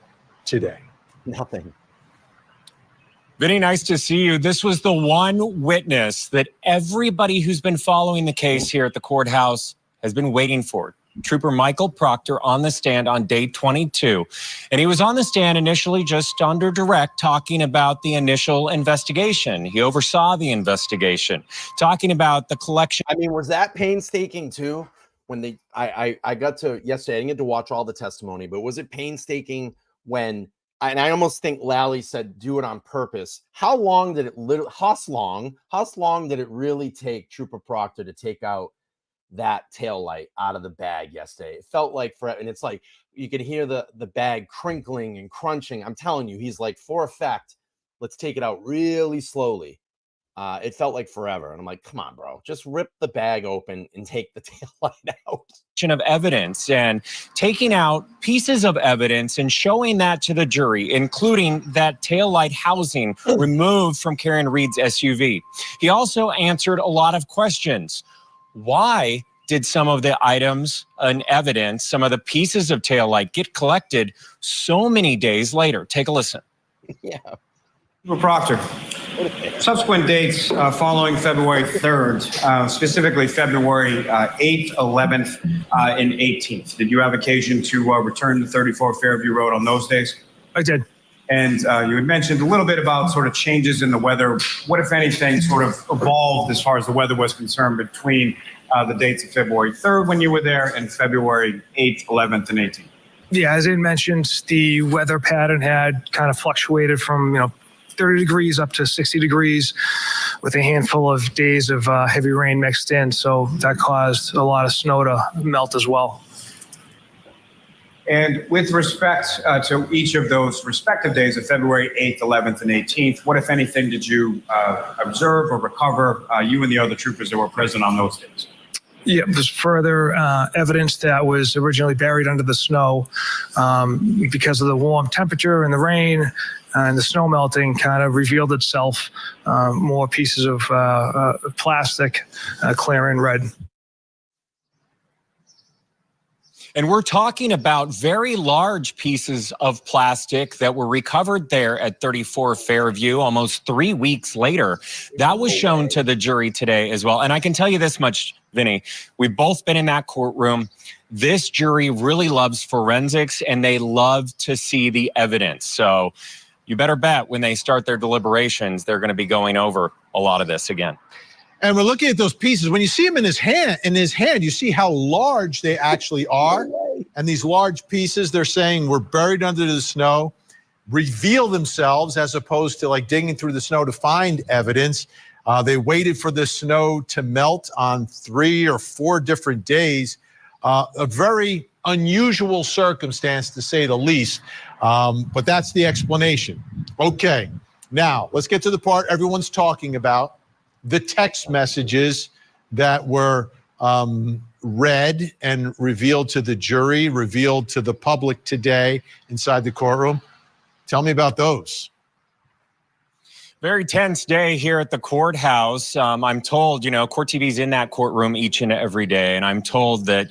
today? Nothing. Vinny, nice to see you. This was the one witness that everybody who's been following the case here at the courthouse has been waiting for. Trooper Michael Proctor on the stand on day 22. And he was on the stand initially just under direct, talking about the initial investigation. He oversaw the investigation, talking about the collection. I mean, was that painstaking too? When I got to yesterday, I didn't get to watch all the testimony, but was it painstaking when, and I almost think Lally said, do it on purpose. How long did it how long did it really take Trooper Proctor to take out that taillight out of the bag yesterday? It felt like and it's like you could hear the bag crinkling and crunching. I'm telling you, he's like, for effect, let's take it out really slowly. It felt like forever. And I'm like, come on, bro, just rip the bag open and take the taillight out. Of evidence and taking out pieces of evidence and showing that to the jury, including that taillight housing removed from Karen Reed's SUV. He also answered a lot of questions. Why did some of the items and evidence, some of the pieces of taillight get collected so many days later? Take a listen. Yeah. Proctor, subsequent dates following February 3rd, specifically February 8th, 11th, and 18th. Did you have occasion to return to 34 Fairview Road on those days? I did. And you had mentioned a little bit about sort of changes in the weather. What, if anything, sort of evolved as far as the weather was concerned between the dates of February 3rd when you were there and February 8th, 11th, and 18th? Yeah, as I mentioned, the weather pattern had kind of fluctuated from, 30 degrees up to 60 degrees with a handful of days of heavy rain mixed in. So that caused a lot of snow to melt as well. And with respect to each of those respective days of February 8th, 11th, and 18th, what, if anything, did you observe or recover, you and the other troopers that were present on those days? Yeah, there's further evidence that was originally buried under the snow because of the warm temperature and the rain and the snow melting kind of revealed itself. More pieces of plastic, clear and red. And we're talking about very large pieces of plastic that were recovered there at 34 Fairview almost 3 weeks later. That was shown to the jury today as well. And I can tell you this much, Vinny, we've both been in that courtroom. This jury really loves forensics and they love to see the evidence. So you better bet when they start their deliberations, they're going to be going over a lot of this again. And we're looking at those pieces. When you see them in his hand, you see how large they actually are. And these large pieces, they're saying, were buried under the snow, reveal themselves as opposed to like digging through the snow to find evidence. They waited for the snow to melt on 3 or 4 different days. A very unusual circumstance, to say the least. But that's the explanation. Okay, now let's get to the part everyone's talking about. The text messages that were read and revealed to the jury, revealed to the public today inside the courtroom? Tell me about those. Very tense day here at the courthouse. I'm told, Court TV's in that courtroom each and every day. And I'm told that,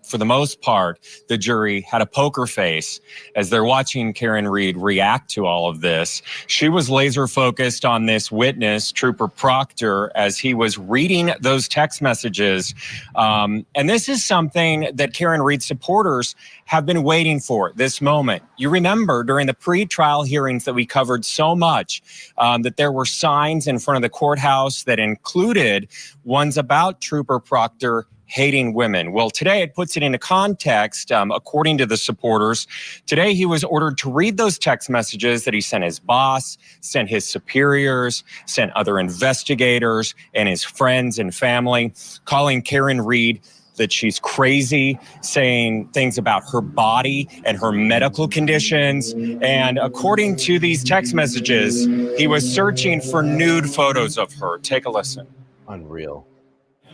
for the most part, the jury had a poker face as they're watching Karen Reed react to all of this. She was laser focused on this witness, Trooper Proctor, as he was reading those text messages. And this is something that Karen Reed supporters have been waiting for, this moment. You remember during the pre-trial hearings that we covered so much, that there were signs in front of the courthouse that included ones about Trooper Proctor hating women. Well, today it puts it into context. According to the supporters, today he was ordered to read those text messages that he sent his boss, sent his superiors, sent other investigators and his friends and family, calling Karen Reed that she's crazy, saying things about her body and her medical conditions. And according to these text messages, he was searching for nude photos of her. Take a listen. Unreal.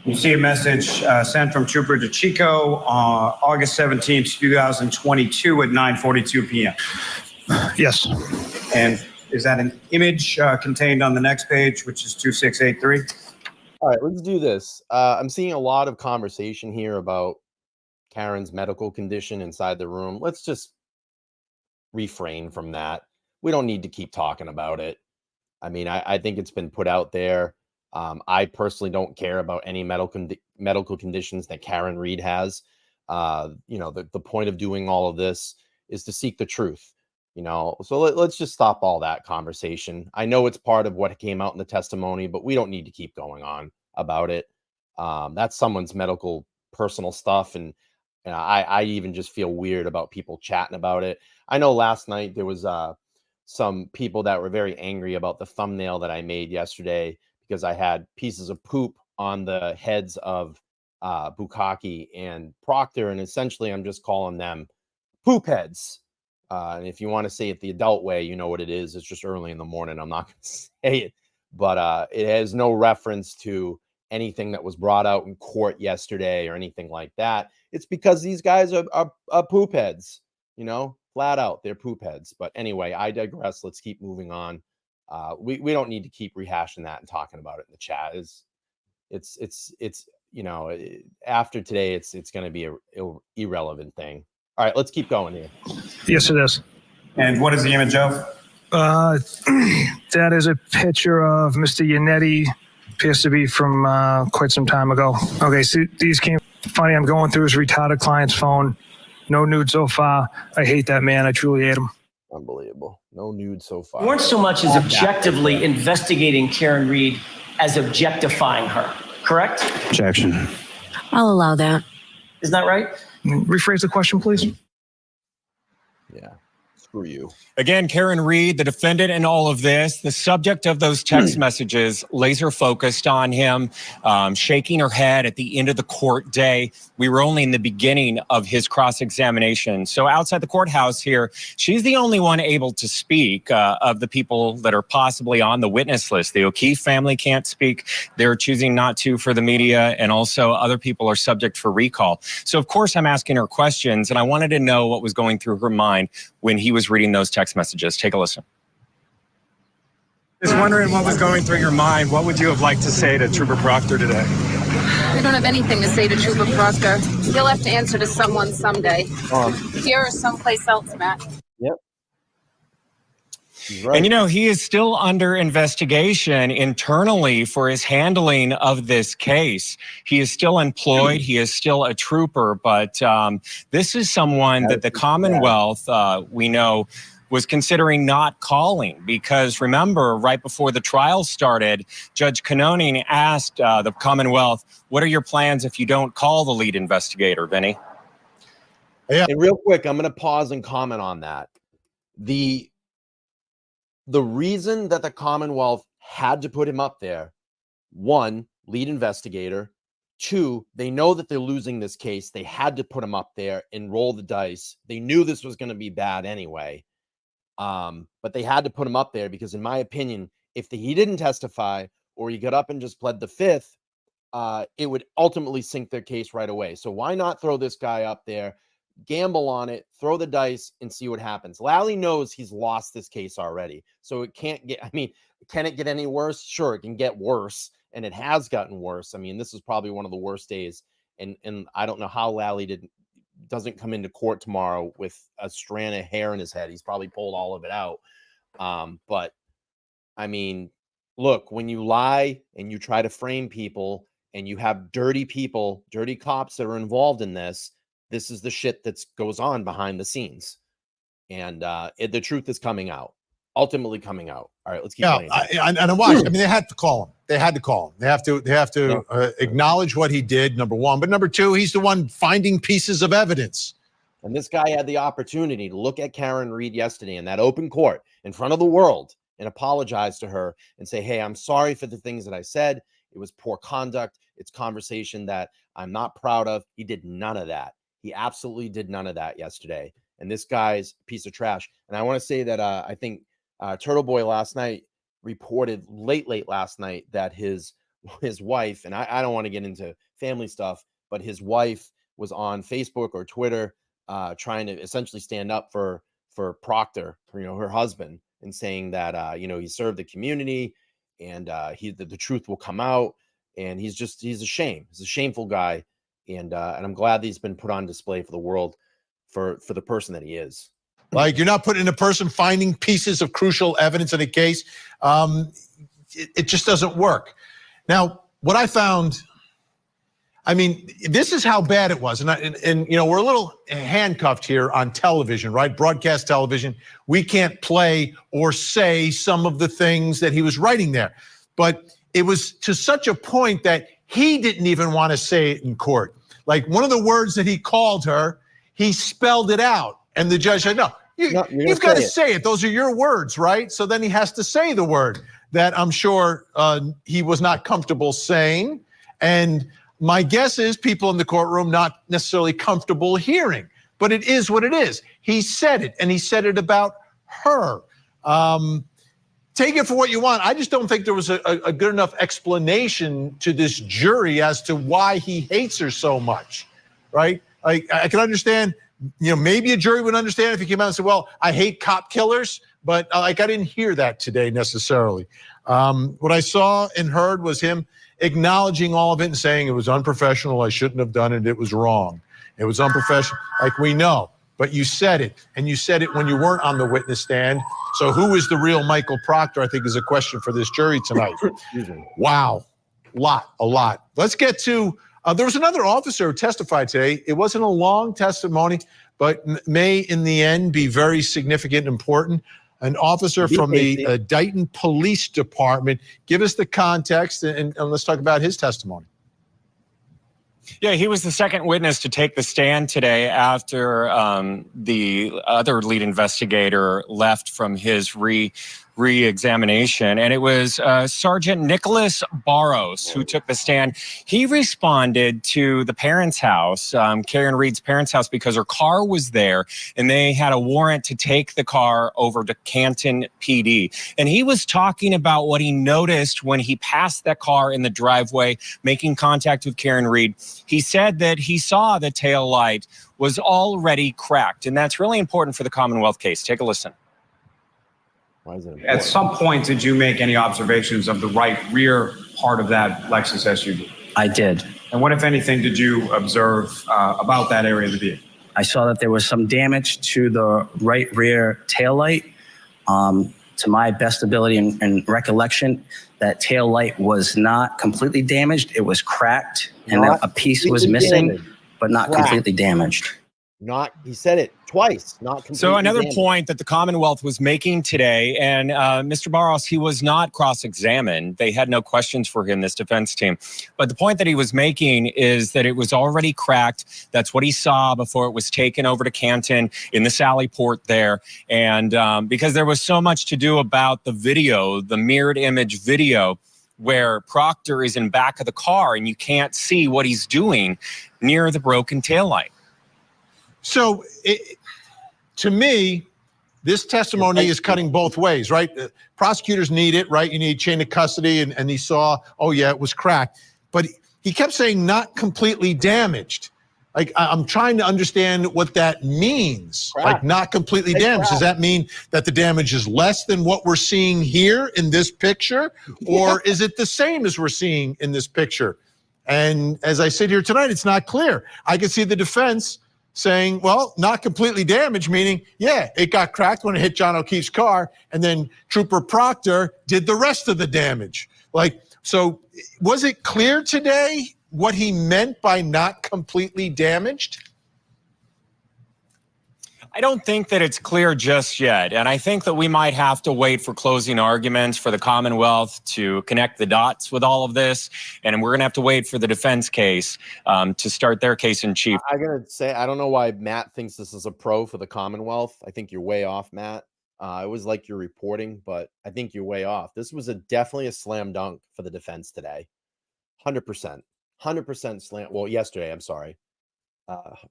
You see a message sent from Trooper DeChico on August 17th, 2022 at 9:42 p.m. Yes. And is that an image contained on the next page, which is 2683? All right, let's do this. I'm seeing a lot of conversation here about Karen's medical condition inside the room. Let's just refrain from that. We don't need to keep talking about it. I mean, I think it's been put out there. I personally don't care about any medical conditions that Karen Reed has. The point of doing all of this is to seek the truth. So let's just stop all that conversation. I know it's part of what came out in the testimony, but we don't need to keep going on about it. That's someone's medical personal stuff. And I even just feel weird about people chatting about it. I know last night there was some people that were very angry about the thumbnail that I made yesterday because I had pieces of poop on the heads of Bukkake and Proctor. And essentially I'm just calling them poop heads. And if you want to say it the adult way, you know what it is. It's just early in the morning. I'm not going to say it, but it has no reference to anything that was brought out in court yesterday or anything like that. It's because these guys are poop heads, flat out. They're poop heads. But anyway, I digress. Let's keep moving on. We don't need to keep rehashing that and talking about it in the chat. It's after today, it's going to be a irrelevant thing. All right, let's keep going here. Yes, it is. And what is the image of? That is a picture of Mr. Yannetti. Appears to be from quite some time ago. Okay, so these came funny. I'm going through his retarded client's phone. No nude so far. I hate that man. I truly hate him. Unbelievable. No nude so far. You weren't so much as objectively investigating Karen Reed as objectifying her, correct? Objection. I'll allow that. Isn't that right? Rephrase the question, please. Yeah. Screw you. Again, Karen Reed, the defendant in all of this, the subject of those text messages, laser focused on him, shaking her head at the end of the court day. We were only in the beginning of his cross-examination. So outside the courthouse here, she's the only one able to speak of the people that are possibly on the witness list. The O'Keefe family can't speak. They're choosing not to for the media, and also other people are subject for recall. So of course I'm asking her questions, and I wanted to know what was going through her mind when he was reading those text messages. Take a listen. Just wondering what was going through your mind. What would you have liked to say to Trooper Proctor today? I don't have anything to say to Trooper Proctor. He'll have to answer to someone someday. Here or someplace else, Matt. Yep. Right. And he is still under investigation internally for his handling of this case. He is still employed. He is still a trooper, but this is someone that the Commonwealth, we know, was considering not calling because remember, right before the trial started, Judge Canoning asked the Commonwealth, what are your plans if you don't call the lead investigator, Vinny? Yeah. And real quick, I'm going to pause and comment on that. The reason that the Commonwealth had to put him up there, one, lead investigator. Two, they know that they're losing this case. They had to put him up there and roll the dice. They knew this was going to be bad anyway. But they had to put him up there because, in my opinion, if he didn't testify or he got up and just pled the fifth, it would ultimately sink their case right away. So why not throw this guy up there, gamble on it, throw the dice, and see what happens? Lally knows he's lost this case already, so it can't get. I mean, can it get any worse? Sure, it can get worse, and it has gotten worse. I mean, this is probably one of the worst days, and I don't know how Lally doesn't come into court tomorrow with a strand of hair in his head. He's probably pulled all of it out. But I mean, look, when you lie and you try to frame people and you have dirty people, dirty cops that are involved in this, this is the shit that goes on behind the scenes. And the truth is coming out, ultimately coming out. All right, let's keep playing. And I watched. I mean, they had to call him. They had to call him. They have to acknowledge what he did, number one. But number two, he's the one finding pieces of evidence. And this guy had the opportunity to look at Karen Reed yesterday in that open court in front of the world and apologize to her and say, hey, I'm sorry for the things that I said. It was poor conduct. It's conversation that I'm not proud of. He did none of that. He absolutely did none of that yesterday. And this guy's a piece of trash. And I want to say that I think Turtle Boy last night reported late last night that his wife, and I don't want to get into family stuff, but his wife was on Facebook or Twitter trying to essentially stand up for Proctor, her husband, and saying that he served the community and the truth will come out. And he's a shame. He's a shameful guy. And I'm glad that he's been put on display for the world for the person that he is. Like, you're not putting a person finding pieces of crucial evidence in a case. It just doesn't work. Now, what I found, I mean, this is how bad it was. And we're a little handcuffed here on television, right? Broadcast television. We can't play or say some of the things that he was writing there. But it was to such a point that he didn't even want to say it in court. Like, one of the words that he called her, he spelled it out. And the judge said, no, you've got to say it. Those are your words, right? So then he has to say the word that I'm sure he was not comfortable saying. And my guess is people in the courtroom not necessarily comfortable hearing, but it is what it is. He said it, and he said it about her. Take it for what you want. I just don't think there was a good enough explanation to this jury as to why he hates her so much, right? Like, I can understand, maybe a jury would understand if he came out and said, well, I hate cop killers, but I didn't hear that today necessarily. What I saw and heard was him acknowledging all of it and saying it was unprofessional, I shouldn't have done it, it was wrong. It was unprofessional, like we know, but you said it, and you said it when you weren't on the witness stand. So who is the real Michael Proctor, I think, is a question for this jury tonight. Wow, a lot. Let's get to, there was another officer who testified today. It wasn't a long testimony, but may in the end be very significant and important. An officer from the Dighton Police Department. Give us the context and let's talk about his testimony. Yeah, he was the second witness to take the stand today after the other lead investigator left from his re-examination. And it was Sergeant Nicholas Barros who took the stand. He responded to the parents' house, Karen Reed's parents' house, because her car was there and they had a warrant to take the car over to Canton PD. And he was talking about what he noticed when he passed that car in the driveway, making contact with Karen Reed. He said that he saw the tail light was already cracked. And that's really important for the Commonwealth case. Take a listen. Why is it important? At some point, did you make any observations of the right rear part of that Lexus SUV? I did. And what, if anything, did you observe about that area of the vehicle? I saw that there was some damage to the right rear taillight. To my best ability and recollection, that taillight was not completely damaged. It was cracked, and a piece was missing, but not completely damaged. He said it twice, not completely. So another damaged. point that the Commonwealth was making today, and Mr. Barros, he was not cross-examined. They had no questions for him, this defense team. But the point that he was making is that it was already cracked. That's what he saw before it was taken over to Canton in the Sally Port there. And because there was so much to do about the video, the mirrored image video, where Proctor is in back of the car and you can't see what he's doing near the broken taillight. So, to me, this testimony is cutting both ways, right? Prosecutors need it, right? You need chain of custody, and he saw, oh yeah, it was cracked. But he kept saying not completely damaged. Like, I'm trying to understand what that means. Like, not completely damaged. Does that mean that the damage is less than what we're seeing here in this picture? Or is it the same as we're seeing in this picture? And as I sit here tonight, it's not clear. I can see the defense saying, well, not completely damaged, meaning, yeah, it got cracked when it hit John O'Keefe's car, and then Trooper Proctor did the rest of the damage. Like, so was it clear today what he meant by not completely damaged? I don't think that it's clear just yet. And I think that we might have to wait for closing arguments for the Commonwealth to connect the dots with all of this. And we're going to have to wait for the defense case to start their case in chief. I'm going to say, I don't know why Matt thinks this is a pro for the Commonwealth. I think you're way off, Matt. I always like your reporting, but I think you're way off. This was definitely a slam dunk for the defense today. 100%. 100% slam. Well, yesterday, I'm sorry.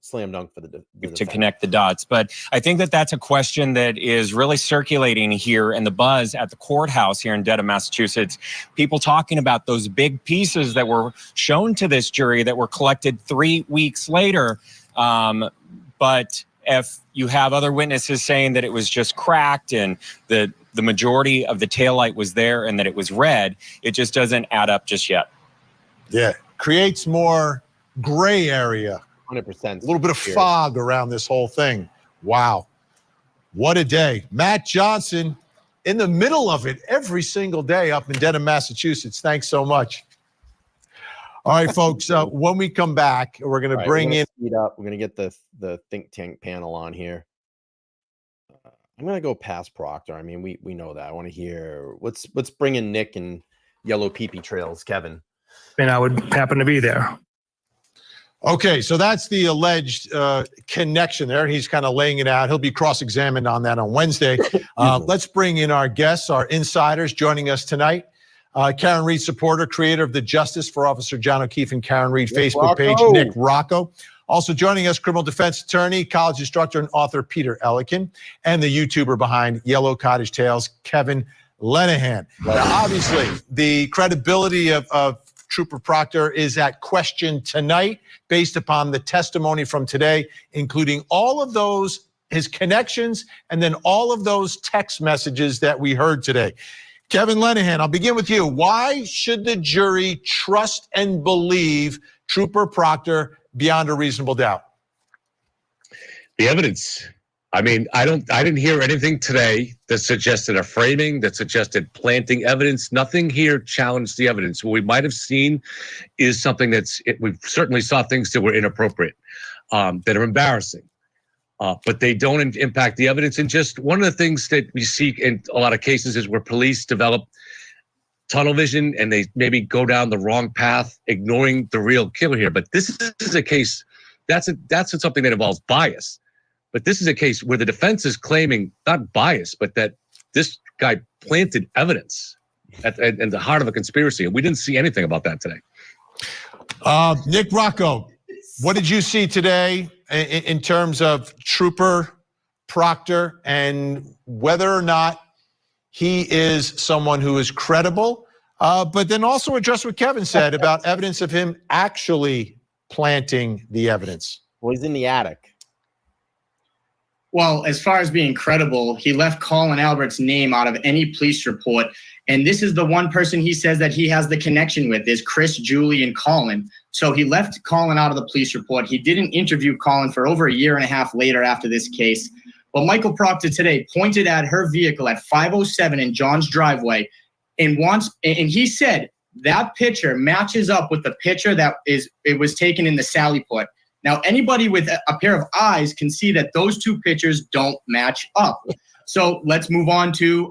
Slam dunk for the to connect the dots. But I think that that's a question that is really circulating here in the buzz at the courthouse here in Dedham, Massachusetts. People talking about those big pieces that were shown to this jury that were collected 3 weeks later. But if you have other witnesses saying that it was just cracked and the majority of the taillight was there and that it was red, it just doesn't add up just yet. Yeah, creates more gray area. 100%. A little bit of fog around this whole thing. Wow. What a day. Matt Johnson in the middle of it every single day up in Dedham, Massachusetts. Thanks so much. All right, folks, when we come back, we're going to bring in. Speed up. We're going to get the think tank panel on here. I'm going to go past Proctor. I mean, we know that. I want to hear let's bring in Nick and Yellow Pee-Pee Trails, Kevin. And I would happen to be there. Okay, so that's the alleged connection there. He's kind of laying it out. He'll be cross-examined on that on Wednesday. Let's bring in our guests, our insiders joining us tonight. Karen Reed supporter, creator of the Justice for Officer John O'Keefe and Karen Reed Facebook page, Nick Rocco. Also joining us, criminal defense attorney, college instructor, and author Peter Ellikin, and the YouTuber behind Yellow Cottage Tales, Kevin Lenahan. Now, obviously, the credibility of Trooper Proctor is at question tonight based upon the testimony from today, including all of those, his connections, and then all of those text messages that we heard today. Kevin Lenahan, I'll begin with you. Why should the jury trust and believe Trooper Proctor beyond a reasonable doubt? The evidence. I mean, I didn't hear anything today that suggested a framing, that suggested planting evidence. Nothing here challenged the evidence. What we might have seen is something we certainly saw things that were inappropriate, that are embarrassing, but they don't impact the evidence. And just one of the things that we see in a lot of cases is where police develop tunnel vision and they maybe go down the wrong path, ignoring the real killer here. But this is a case, that's something that involves bias. But this is a case where the defense is claiming not bias, but that this guy planted evidence at the heart of a conspiracy. And we didn't see anything about that today. Nick Rocco, what did you see today in terms of Trooper Proctor and whether or not he is someone who is credible, but then also address what Kevin said about evidence of him actually planting the evidence? Well, he's in the attic. Well, as far as being credible, he left Colin Albert's name out of any police report. And this is the one person he says that he has the connection with is Chris, Julie, and Colin. So he left Colin out of the police report. He didn't interview Colin for over 1.5 years later after this case. But Michael Proctor today pointed at her vehicle at 507 in John's driveway and he said that picture matches up with the picture it was taken in the Sally Port. Now, anybody with a pair of eyes can see that those two pictures don't match up. So let's move on to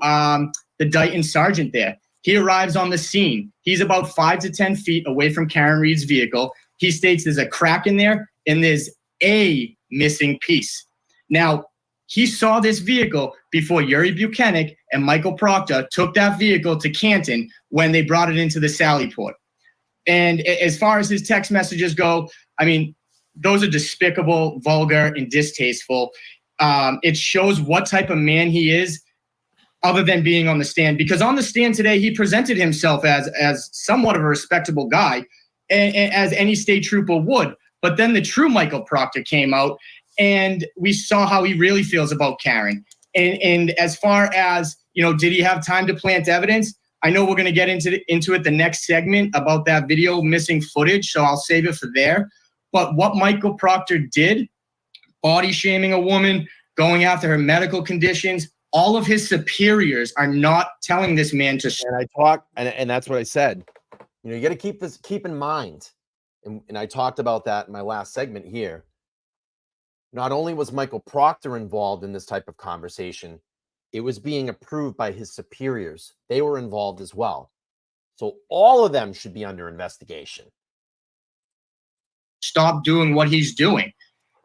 the Dighton sergeant there. He arrives on the scene. He's about 5 to 10 feet away from Karen Reed's vehicle. He states there's a crack in there and there's a missing piece. Now, he saw this vehicle before Yuri Buchanan and Michael Proctor took that vehicle to Canton when they brought it into the Sally Port. And as far as his text messages go, I mean, those are despicable, vulgar, and distasteful. It shows what type of man he is other than being on the stand. Because on the stand today, he presented himself as somewhat of a respectable guy. as any state trooper would. But then the true Michael Proctor came out, and we saw how he really feels about Karen. And as far as, did he have time to plant evidence? I know we're going to get into it the next segment about that video missing footage, so I'll save it for there. But what Michael Proctor did, body shaming a woman, going after her medical conditions, all of his superiors are not telling this man to. And that's what I said. You got to keep in mind, and I talked about that in my last segment here. Not only was Michael Proctor involved in this type of conversation, it was being approved by his superiors. They were involved as well. So all of them should be under investigation. Stop doing what he's doing.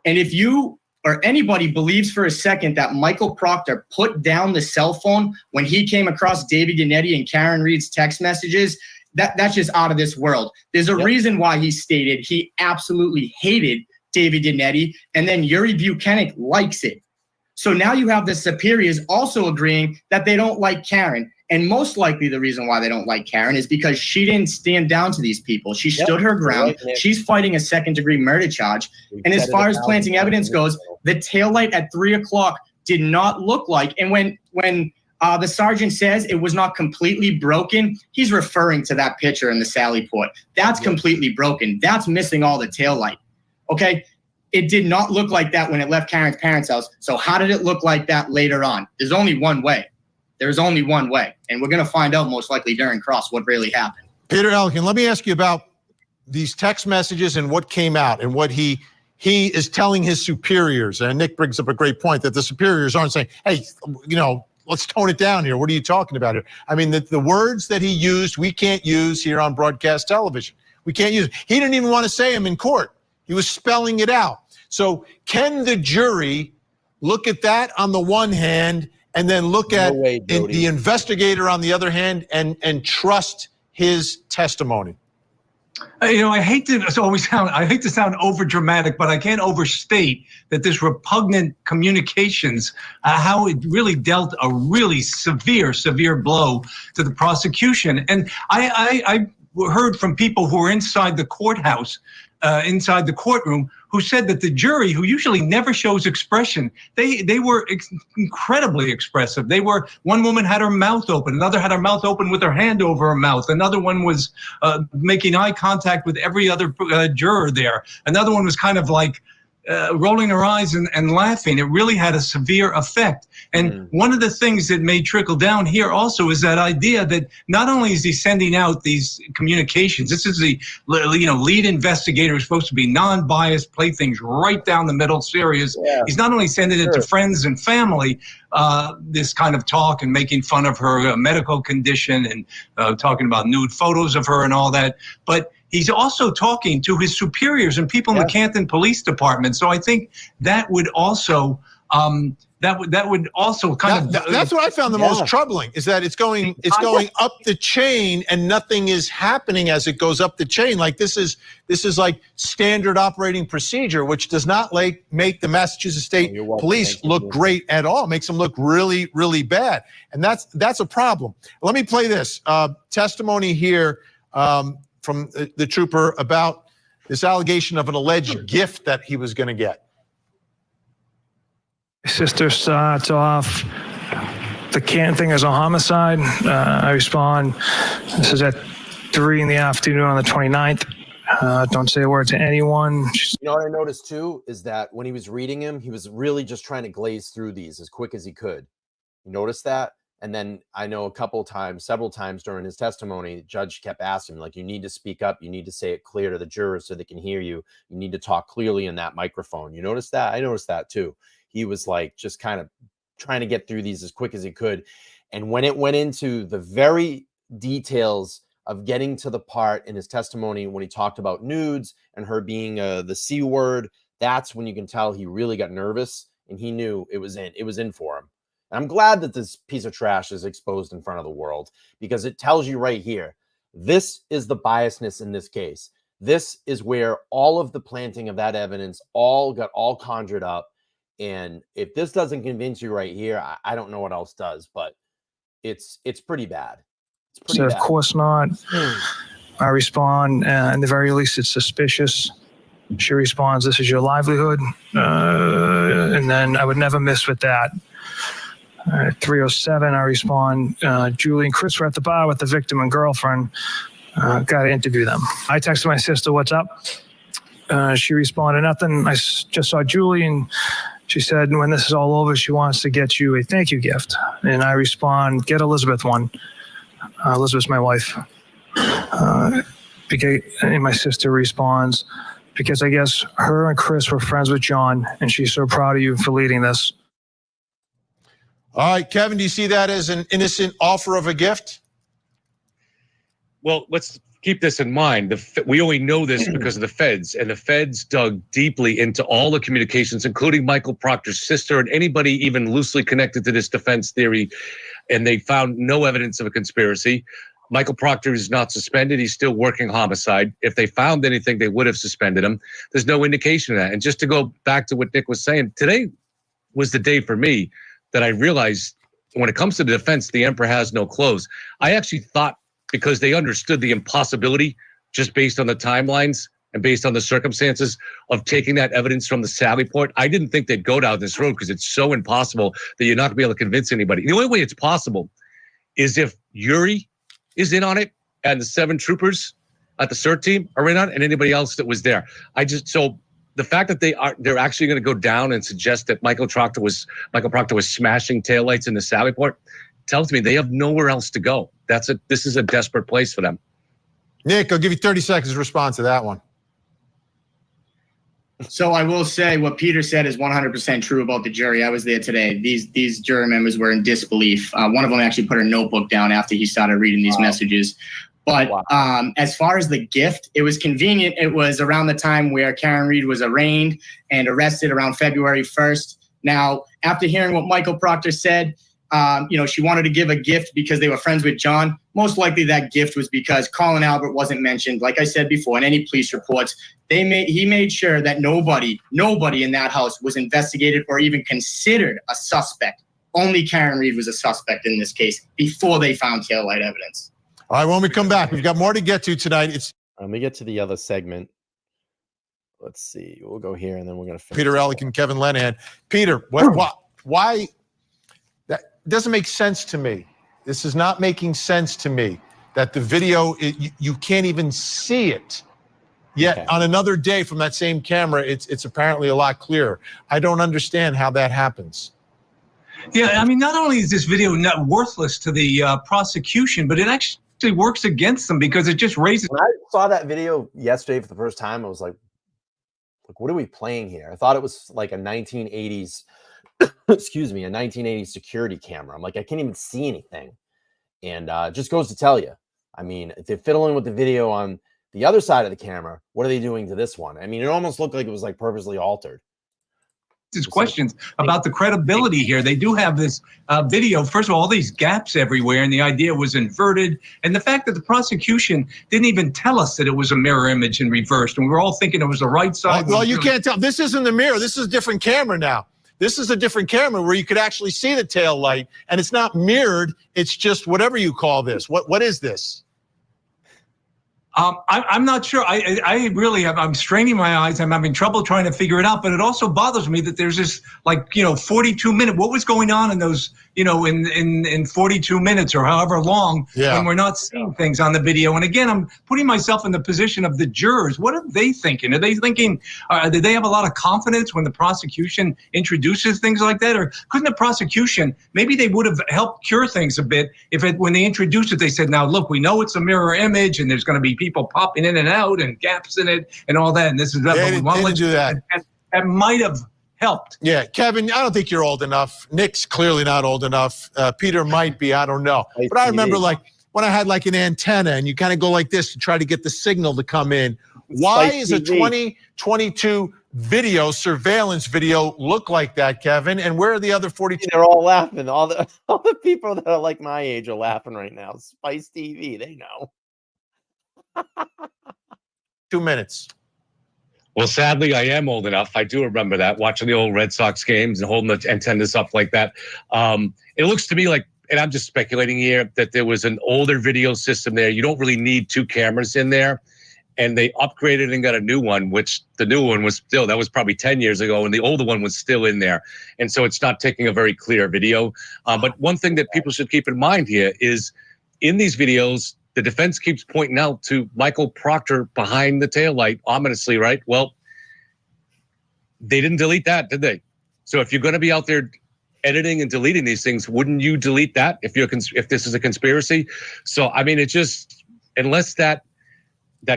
And if you or anybody believes for a second that Michael Proctor put down the cell phone when he came across David Yannetti and Karen Reed's text messages, that's just out of this world. There's a reason why he stated he absolutely hated David Yannetti, and then Yuri Buchanan likes it. So now you have the superiors also agreeing that they don't like Karen. And most likely the reason why they don't like Karen is because she didn't stand down to these people. She stood her ground. She's fighting a second-degree murder charge. And as far as planting evidence goes, the taillight at 3 o'clock did not look like. And when the sergeant says it was not completely broken, he's referring to that picture in the Sally Port. That's completely broken. That's missing all the taillight. Okay? It did not look like that when it left Karen's parents' house. So how did it look like that later on? There's only one way. There's only one way. And we're going to find out most likely during cross what really happened. Peter Elkin, let me ask you about these text messages and what came out and what he is telling his superiors. And Nick brings up a great point that the superiors aren't saying, hey, let's tone it down here. What are you talking about here? I mean, the words that he used, we can't use here on broadcast television. We can't use it. He didn't even want to say them in court. He was spelling it out. So can the jury look at that on the one hand and then look at the investigator on the other hand and trust his testimony? I hate to sound over dramatic, but I can't overstate that this repugnant communications, how it really dealt a really severe blow to the prosecution. And I heard from people who were inside the courthouse, inside the courtroom, who said that the jury, who usually never shows expression, they were incredibly expressive. One woman had her mouth open, another had her mouth open with her hand over her mouth, another one was making eye contact with every other juror there. Another one was kind of like rolling her eyes and laughing. It really had a severe effect. And one of the things that may trickle down here also is that idea that not only is he sending out these communications, this is the lead investigator who's supposed to be non-biased, play things right down the middle, serious. Yeah. He's not only sending it to friends and family, this kind of talk and making fun of her medical condition and talking about nude photos of her and all that, but he's also talking to his superiors and people in the Canton Police Department. So I think that would also that would also kind of. That's what I found the most troubling, is that it's going up the chain and nothing is happening as it goes up the chain. Like this is like standard operating procedure, which does not make the Massachusetts State Police look great at all. It makes them look really, really bad, and that's a problem. Let me play this testimony here. From the trooper about this allegation of an alleged gift that he was going to get. Sister starts off, the Canton thing is a homicide. I respond, this is at 3 in the afternoon on the 29th. Don't say a word to anyone. What I noticed too is that when he was reading him, he was really just trying to glaze through these as quick as he could. You notice that? And then I know several times during his testimony, the judge kept asking him, like, you need to speak up. You need to say it clear to the jurors so they can hear you. You need to talk clearly in that microphone. You notice that? I noticed that too. He was like just kind of trying to get through these as quick as he could. And when it went into the very details of getting to the part in his testimony when he talked about nudes and her being the C word, that's when you can tell he really got nervous and he knew it was in for him. I'm glad that this piece of trash is exposed in front of the world, because it tells you right here, this is the biasness in this case. This is where all of the planting of that evidence got conjured up. And if this doesn't convince you right here, I don't know what else does, but it's pretty bad. It's pretty bad. Of course not. I respond, in the very least, it's suspicious. She responds, this is your livelihood. And then I would never miss with that. 3:07, I respond, Julie and Chris were at the bar with the victim and girlfriend. Got to interview them. I texted my sister, what's up? She responded, nothing. I just saw Julie, and she said, when this is all over, she wants to get you a thank you gift. And I respond, get Elizabeth one. Elizabeth's my wife. And my sister responds, because I guess her and Chris were friends with John, and she's so proud of you for leading this. All right, Kevin, do you see that as an innocent offer of a gift? Well, let's keep this in mind. We only know this because of the feds, and the feds dug deeply into all the communications, including Michael Proctor's sister and anybody even loosely connected to this defense theory, and they found no evidence of a conspiracy. Michael Proctor is not suspended. He's still working homicide. If they found anything, they would have suspended him. There's no indication of that. And just to go back to what Nick was saying, today was the day for me that I realized when it comes to the defense, the emperor has no clothes. I actually thought, because they understood the impossibility just based on the timelines and based on the circumstances of taking that evidence from the Sally Port, I didn't think they'd go down this road because it's so impossible that you're not going to be able to convince anybody. The only way it's possible is if Yuri is in on it and the 7 troopers at the CERT team are in on it and anybody else that was there. So the fact that they're actually going to go down and suggest that Michael Proctor was smashing taillights in the Sally Port tells me they have nowhere else to go. This is a desperate place for them. Nick, I'll give you 30 seconds to respond to that one. So I will say what Peter said is 100% true about the jury. I was there today. These jury members were in disbelief. One of them actually put her notebook down after he started reading these messages. But as far as the gift, it was convenient. It was around the time where Karen Reed was arraigned and arrested around February 1st. Now, after hearing what Michael Proctor said, she wanted to give a gift because they were friends with John. Most likely that gift was because Colin Albert wasn't mentioned. Like I said before, in any police reports, he made sure that nobody in that house was investigated or even considered a suspect. Only Karen Reed was a suspect in this case before they found taillight evidence. All right, when we come back, we've got more to get to tonight. Let me get to the other segment. Let's see. We'll go here, and then we're going to finish. Peter Ellick and Kevin Lenahan. Peter, why? That doesn't make sense to me. This is not making sense to me that the video, you can't even see it. Yet on another day from that same camera, it's apparently a lot clearer. I don't understand how that happens. Yeah, I mean, not only is this video not worthless to the prosecution, but it actually works against them because it just raises. When I saw that video yesterday for the first time, I was like, what are we playing here? I thought it was like a 1980s, excuse me, a 1980s security camera. I'm like, I can't even see anything. And it just goes to tell you, I mean, if they're fiddling with the video on the other side of the camera, what are they doing to this one? I mean, it almost looked like it was like purposely altered. There's questions about the credibility here. They do have this video. First of all these gaps everywhere, and the idea was inverted. And the fact that the prosecution didn't even tell us that it was a mirror image and reversed, and we were all thinking it was the right side. Well, you can't tell. This isn't the mirror. This is a different camera now. This is a different camera where you could actually see the tail light, and it's not mirrored. It's just whatever you call this. What is this? I'm not sure. I really have. I'm straining my eyes. I'm having trouble trying to figure it out. But it also bothers me that there's this 42 minute. What was going on in those, in 42 minutes or however long when we're not seeing things on the video? And again, I'm putting myself in the position of the jurors. What are they thinking? Are they thinking, did they have a lot of confidence when the prosecution introduces things like that? Or couldn't the prosecution, maybe they would have helped cure things a bit if when they introduced it, they said, now look, we know it's a mirror image and there's going to be people popping in and out and gaps in it and all that. And this is they didn't do that. That might have helped. Yeah, Kevin, I don't think you're old enough. Nick's clearly not old enough. Peter might be. I don't know. But I remember when I had an antenna and you kind of go like this to try to get the signal to come in. Why is a 2022 video, surveillance video, look like that, Kevin? And where are the other 42? They're all laughing. All the people that are like my age are laughing right now. Spice TV, they know. 2 minutes. Well, sadly, I am old enough. I do remember that, watching the old Red Sox games and holding the antennas up like that. It looks to me like and I'm just speculating here, that there was an older video system there. You don't really need 2 cameras in there. And they upgraded and got a new one, which the new one was still, that was probably 10 years ago, and the older one was still in there. And so it's not taking a very clear video. But one thing that people should keep in mind here is in these videos, the defense keeps pointing out to Michael Proctor behind the taillight, ominously, right? Well, they didn't delete that, did they? So if you're going to be out there editing and deleting these things, wouldn't you delete that if this is a conspiracy? So, I mean, it just, unless that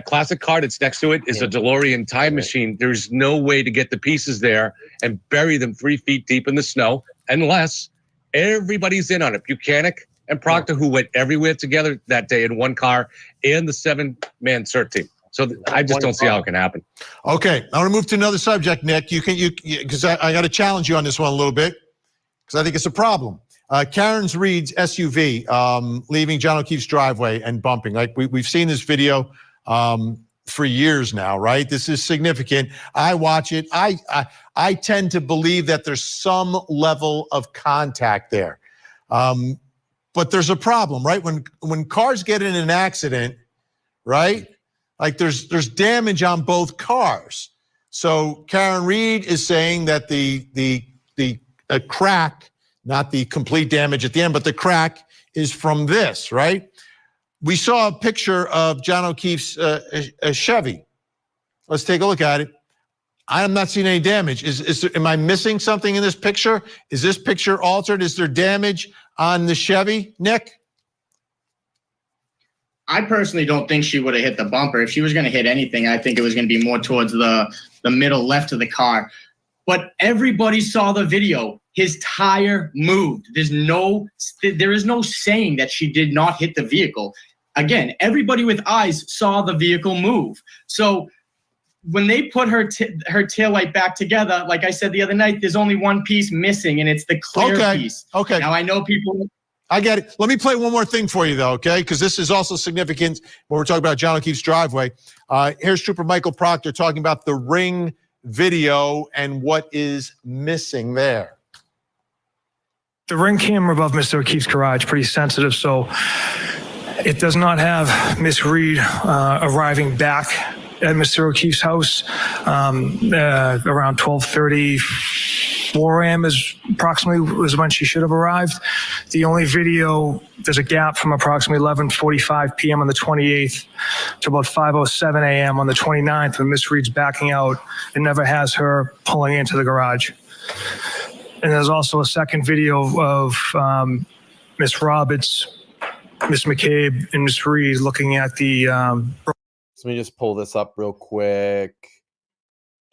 classic car that's next to it is a DeLorean time machine, there's no way to get the pieces there and bury them 3 feet deep in the snow, unless everybody's in on it. Buchanan and Proctor, who went everywhere together that day in one car, and the 7-man CERT team. So I just don't see how it can happen. Okay, I want to move to another subject, Nick. Because I got to challenge you on this one a little bit, because I think it's a problem. Karen Reed's SUV leaving John O'Keefe's driveway and bumping. Like we've seen this video for years now, right? This is significant. I watch it. I tend to believe that there's some level of contact there. But there's a problem, right? When cars get in an accident, right? Like there's damage on both cars. So Karen Reed is saying that the crack, not the complete damage at the end, but the crack is from this, right? We saw a picture of John O'Keefe's a Chevy. Let's take a look at it. I am not seeing any damage. Am I missing something in this picture? Is this picture altered? Is there damage on the Chevy, Nick? I personally don't think she would have hit the bumper. If she was going to hit anything, I think it was going to be more towards the middle left of the car. But everybody saw the video. His tire moved. There is no saying that she did not hit the vehicle. Again, everybody with eyes saw the vehicle move. So when they put her taillight back together, like I said the other night, there's only one piece missing, and it's the clear piece. Okay. Now, I know people... I get it. Let me play one more thing for you, though, okay? Because this is also significant when we're talking about John O'Keefe's driveway. Here's Trooper Michael Proctor talking about the ring video and what is missing there. The ring camera above Mr. O'Keefe's garage, pretty sensitive, so it does not have Miss Reed arriving back at Mr. O'Keefe's house around 12:30. 4 a.m. is approximately was when she should have arrived. The only video, there's a gap from approximately 11:45 p.m. on the 28th to about 5:07 a.m. on the 29th when Miss Reed's backing out. It never has her pulling into the garage. And there's also a second video of Miss Roberts, Miss McCabe, and Miss Reed looking at the... So let me just pull this up real quick.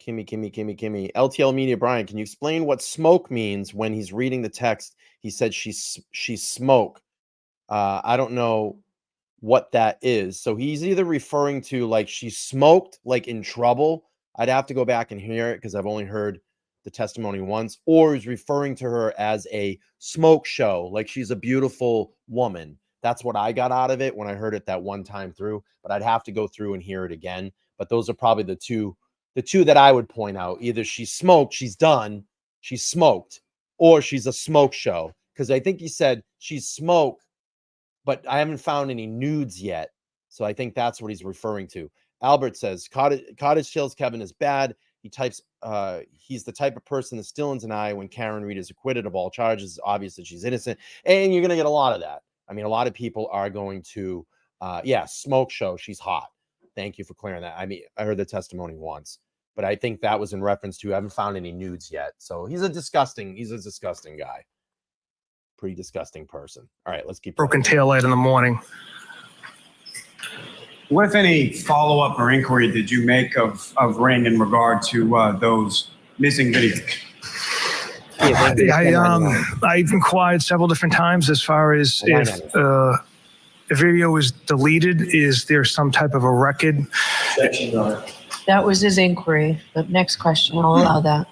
Kimmy. LTL Media, Brian, can you explain what smoke means when he's reading the text? He said she's smoke. I don't know what that is. So he's either referring to like she smoked, like in trouble. I'd have to go back and hear it because I've only heard the testimony once, or he's referring to her as a smoke show, like she's a beautiful woman. That's what I got out of it when I heard it that one time through, but I'd have to go through and hear it again. But those are probably the two that I would point out. Either she smoked, she's done, she's smoked, or she's a smoke show. Because I think he said she's smoke, but I haven't found any nudes yet. So I think that's what he's referring to. Albert says, Cottage Hills Kevin is bad. He types, he's the type of person that still in denial when Karen Reed is acquitted of all charges. It's obvious that she's innocent. And you're going to get a lot of that. I mean, a lot of people are going to, smoke show. She's hot. Thank you for clearing that. I mean, I heard the testimony once, but I think that was in reference to, I haven't found any nudes yet. So he's a disgusting guy. Pretty disgusting person. All right, let's keep broken taillight in the morning. What, if any, follow-up or inquiry did you make of Ring in regard to those missing videos? I inquired several different times as far as if the video is deleted, is there some type of a record? That was his inquiry. But next question, I'll allow that.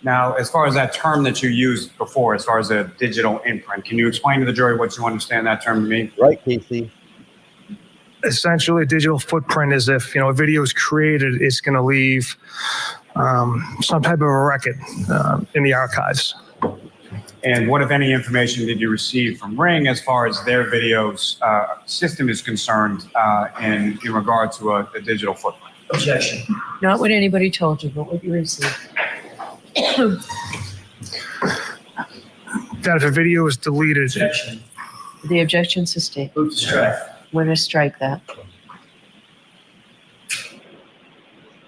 Now, as far as that term that you used before, as far as a digital imprint, can you explain to the jury what you understand that term to mean? Right, Casey. Essentially, a digital footprint is if, a video is created, it's going to leave some type of a record in the archives. And what, if any, information did you receive from Ring as far as their videos system is concerned in regard to a digital footprint? Objection. Not what anybody told you, but what you received. That if a video is deleted, Objection. The objection's sustained. Move to strike. We're going to strike that.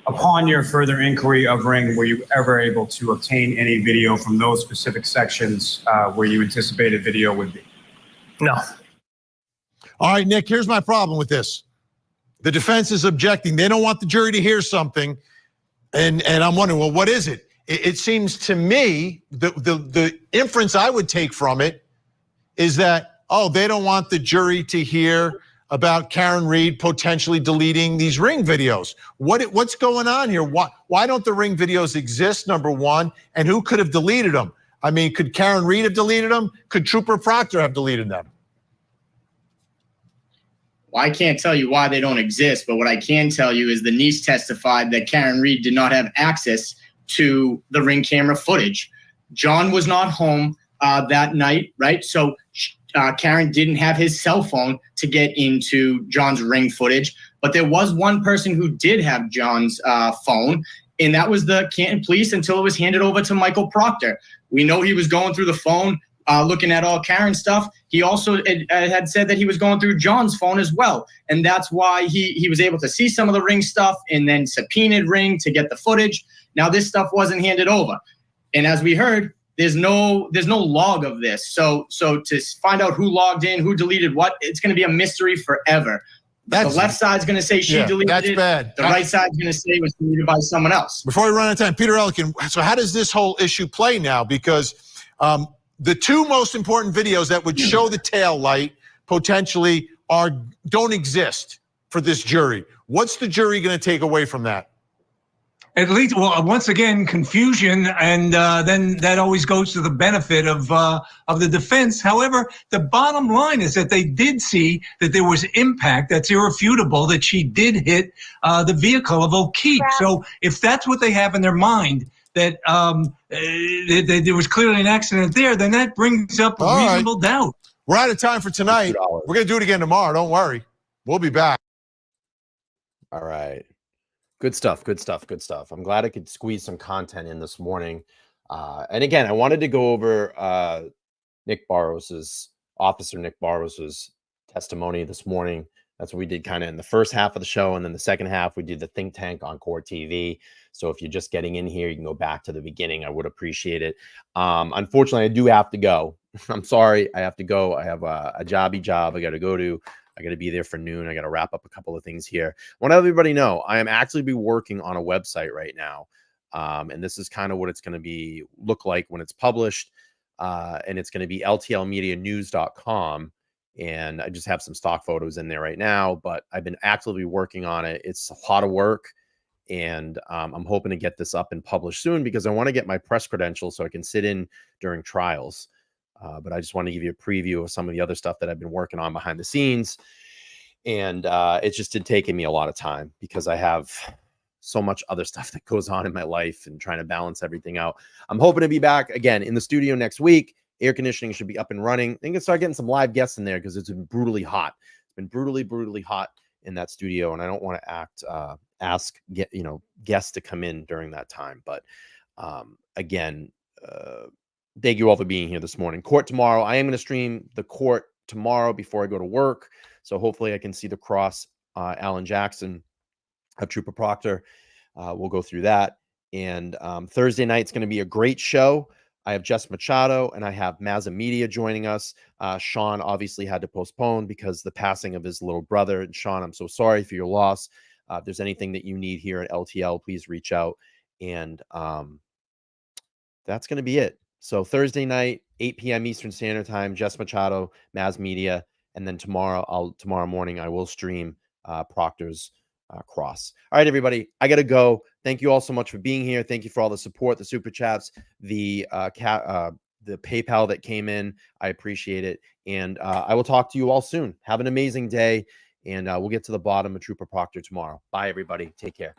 Upon your further inquiry of Ring, were you ever able to obtain any video from those specific sections where you anticipated video would be? no. All right, Nick, here's my problem with this. The defense is objecting. They don't want the jury to hear something. And I'm wondering, well, what is it? It seems to me, the inference I would take from it is that, oh, they don't want the jury to hear about Karen Reed potentially deleting these Ring videos. What's going on here? Why don't the Ring videos exist, number one? And who could have deleted them? I mean, could Karen Reed have deleted them? Could Trooper Proctor have deleted them? Well, I can't tell you why they don't exist, but what I can tell you is the niece testified that Karen Reed did not have access to the Ring camera footage. John was not home that night, right? So Karen didn't have his cell phone to get into John's Ring footage, but there was one person who did have John's phone, and that was the Canton police until it was handed over to Michael Proctor. We know he was going through the phone, looking at all Karen's stuff. He also had said that he was going through John's phone as well, and that's why he was able to see some of the Ring stuff and then subpoenaed Ring to get the footage. Now this stuff wasn't handed over, and as we heard, there's no log of this. So to find out who logged in, who deleted what, it's going to be a mystery forever. The left side's going to say she deleted that's it. bad. The right side's going to say it was deleted by someone else. Before we run out of time, Peter Elkin, so how does this whole issue play now? Because the two most important videos that would show the tail light potentially don't exist for this jury. What's the jury going to take away from that? At least, well, once again, confusion, and then that always goes to the benefit of the defense. However, the bottom line is that they did see that there was impact. That's irrefutable, that she did hit the vehicle of O'Keefe. So if that's what they have in their mind, that there was clearly an accident there, then that brings up a reasonable doubt. We're out of time for tonight. We're going to do it again tomorrow. Don't worry. We'll be back. All right. Good stuff. Good stuff. Good stuff. I'm glad I could squeeze some content in this morning. And again, I wanted to go over Officer Nick Barros's testimony this morning. That's what we did kind of in the first half of the show. And then the second half, we did the think tank on Court TV. So if you're just getting in here, you can go back to the beginning. I would appreciate it. Unfortunately, I do have to go. I'm sorry. I have to go. I have a jobby job I got to go to. I got to be there for noon. I got to wrap up a couple of things here. I want everybody to know I am actually be working on a website right now. And this is kind of what it's going to look like when it's published. And it's going to be ltlmedianews.com. And I just have some stock photos in there right now, but I've been actively working on it. It's a lot of work. And I'm hoping to get this up and published soon because I want to get my press credentials so I can sit in during trials. But I just want to give you a preview of some of the other stuff that I've been working on behind the scenes. And it's just taken me a lot of time because I have so much other stuff that goes on in my life and trying to balance everything out. I'm hoping to be back again in the studio next week. Air conditioning should be up and running. I think I can start getting some live guests in there because it's been brutally hot. It's been brutally hot in that studio. And I don't want to ask guests to come in during that time. But again, thank you all for being here this morning. Court tomorrow. I am going to stream the court tomorrow before I go to work. So hopefully I can see the cross Alan Jackson of Trooper Proctor. We'll go through that. And Thursday night's going to be a great show. I have Jess Machado and I have Mazza Media joining us. Sean obviously had to postpone because the passing of his little brother. And Sean, I'm so sorry for your loss. If there's anything that you need here at LTL, please reach out. And that's going to be it. So Thursday night, 8 p.m. Eastern Standard Time, Jess Machado, Maz Media. And then tomorrow morning, I will stream Proctor's Cross. All right, everybody, I got to go. Thank you all so much for being here. Thank you for all the support, the super chats, the PayPal that came in. I appreciate it. And I will talk to you all soon. Have an amazing day. And we'll get to the bottom of Trooper Proctor tomorrow. Bye, everybody. Take care.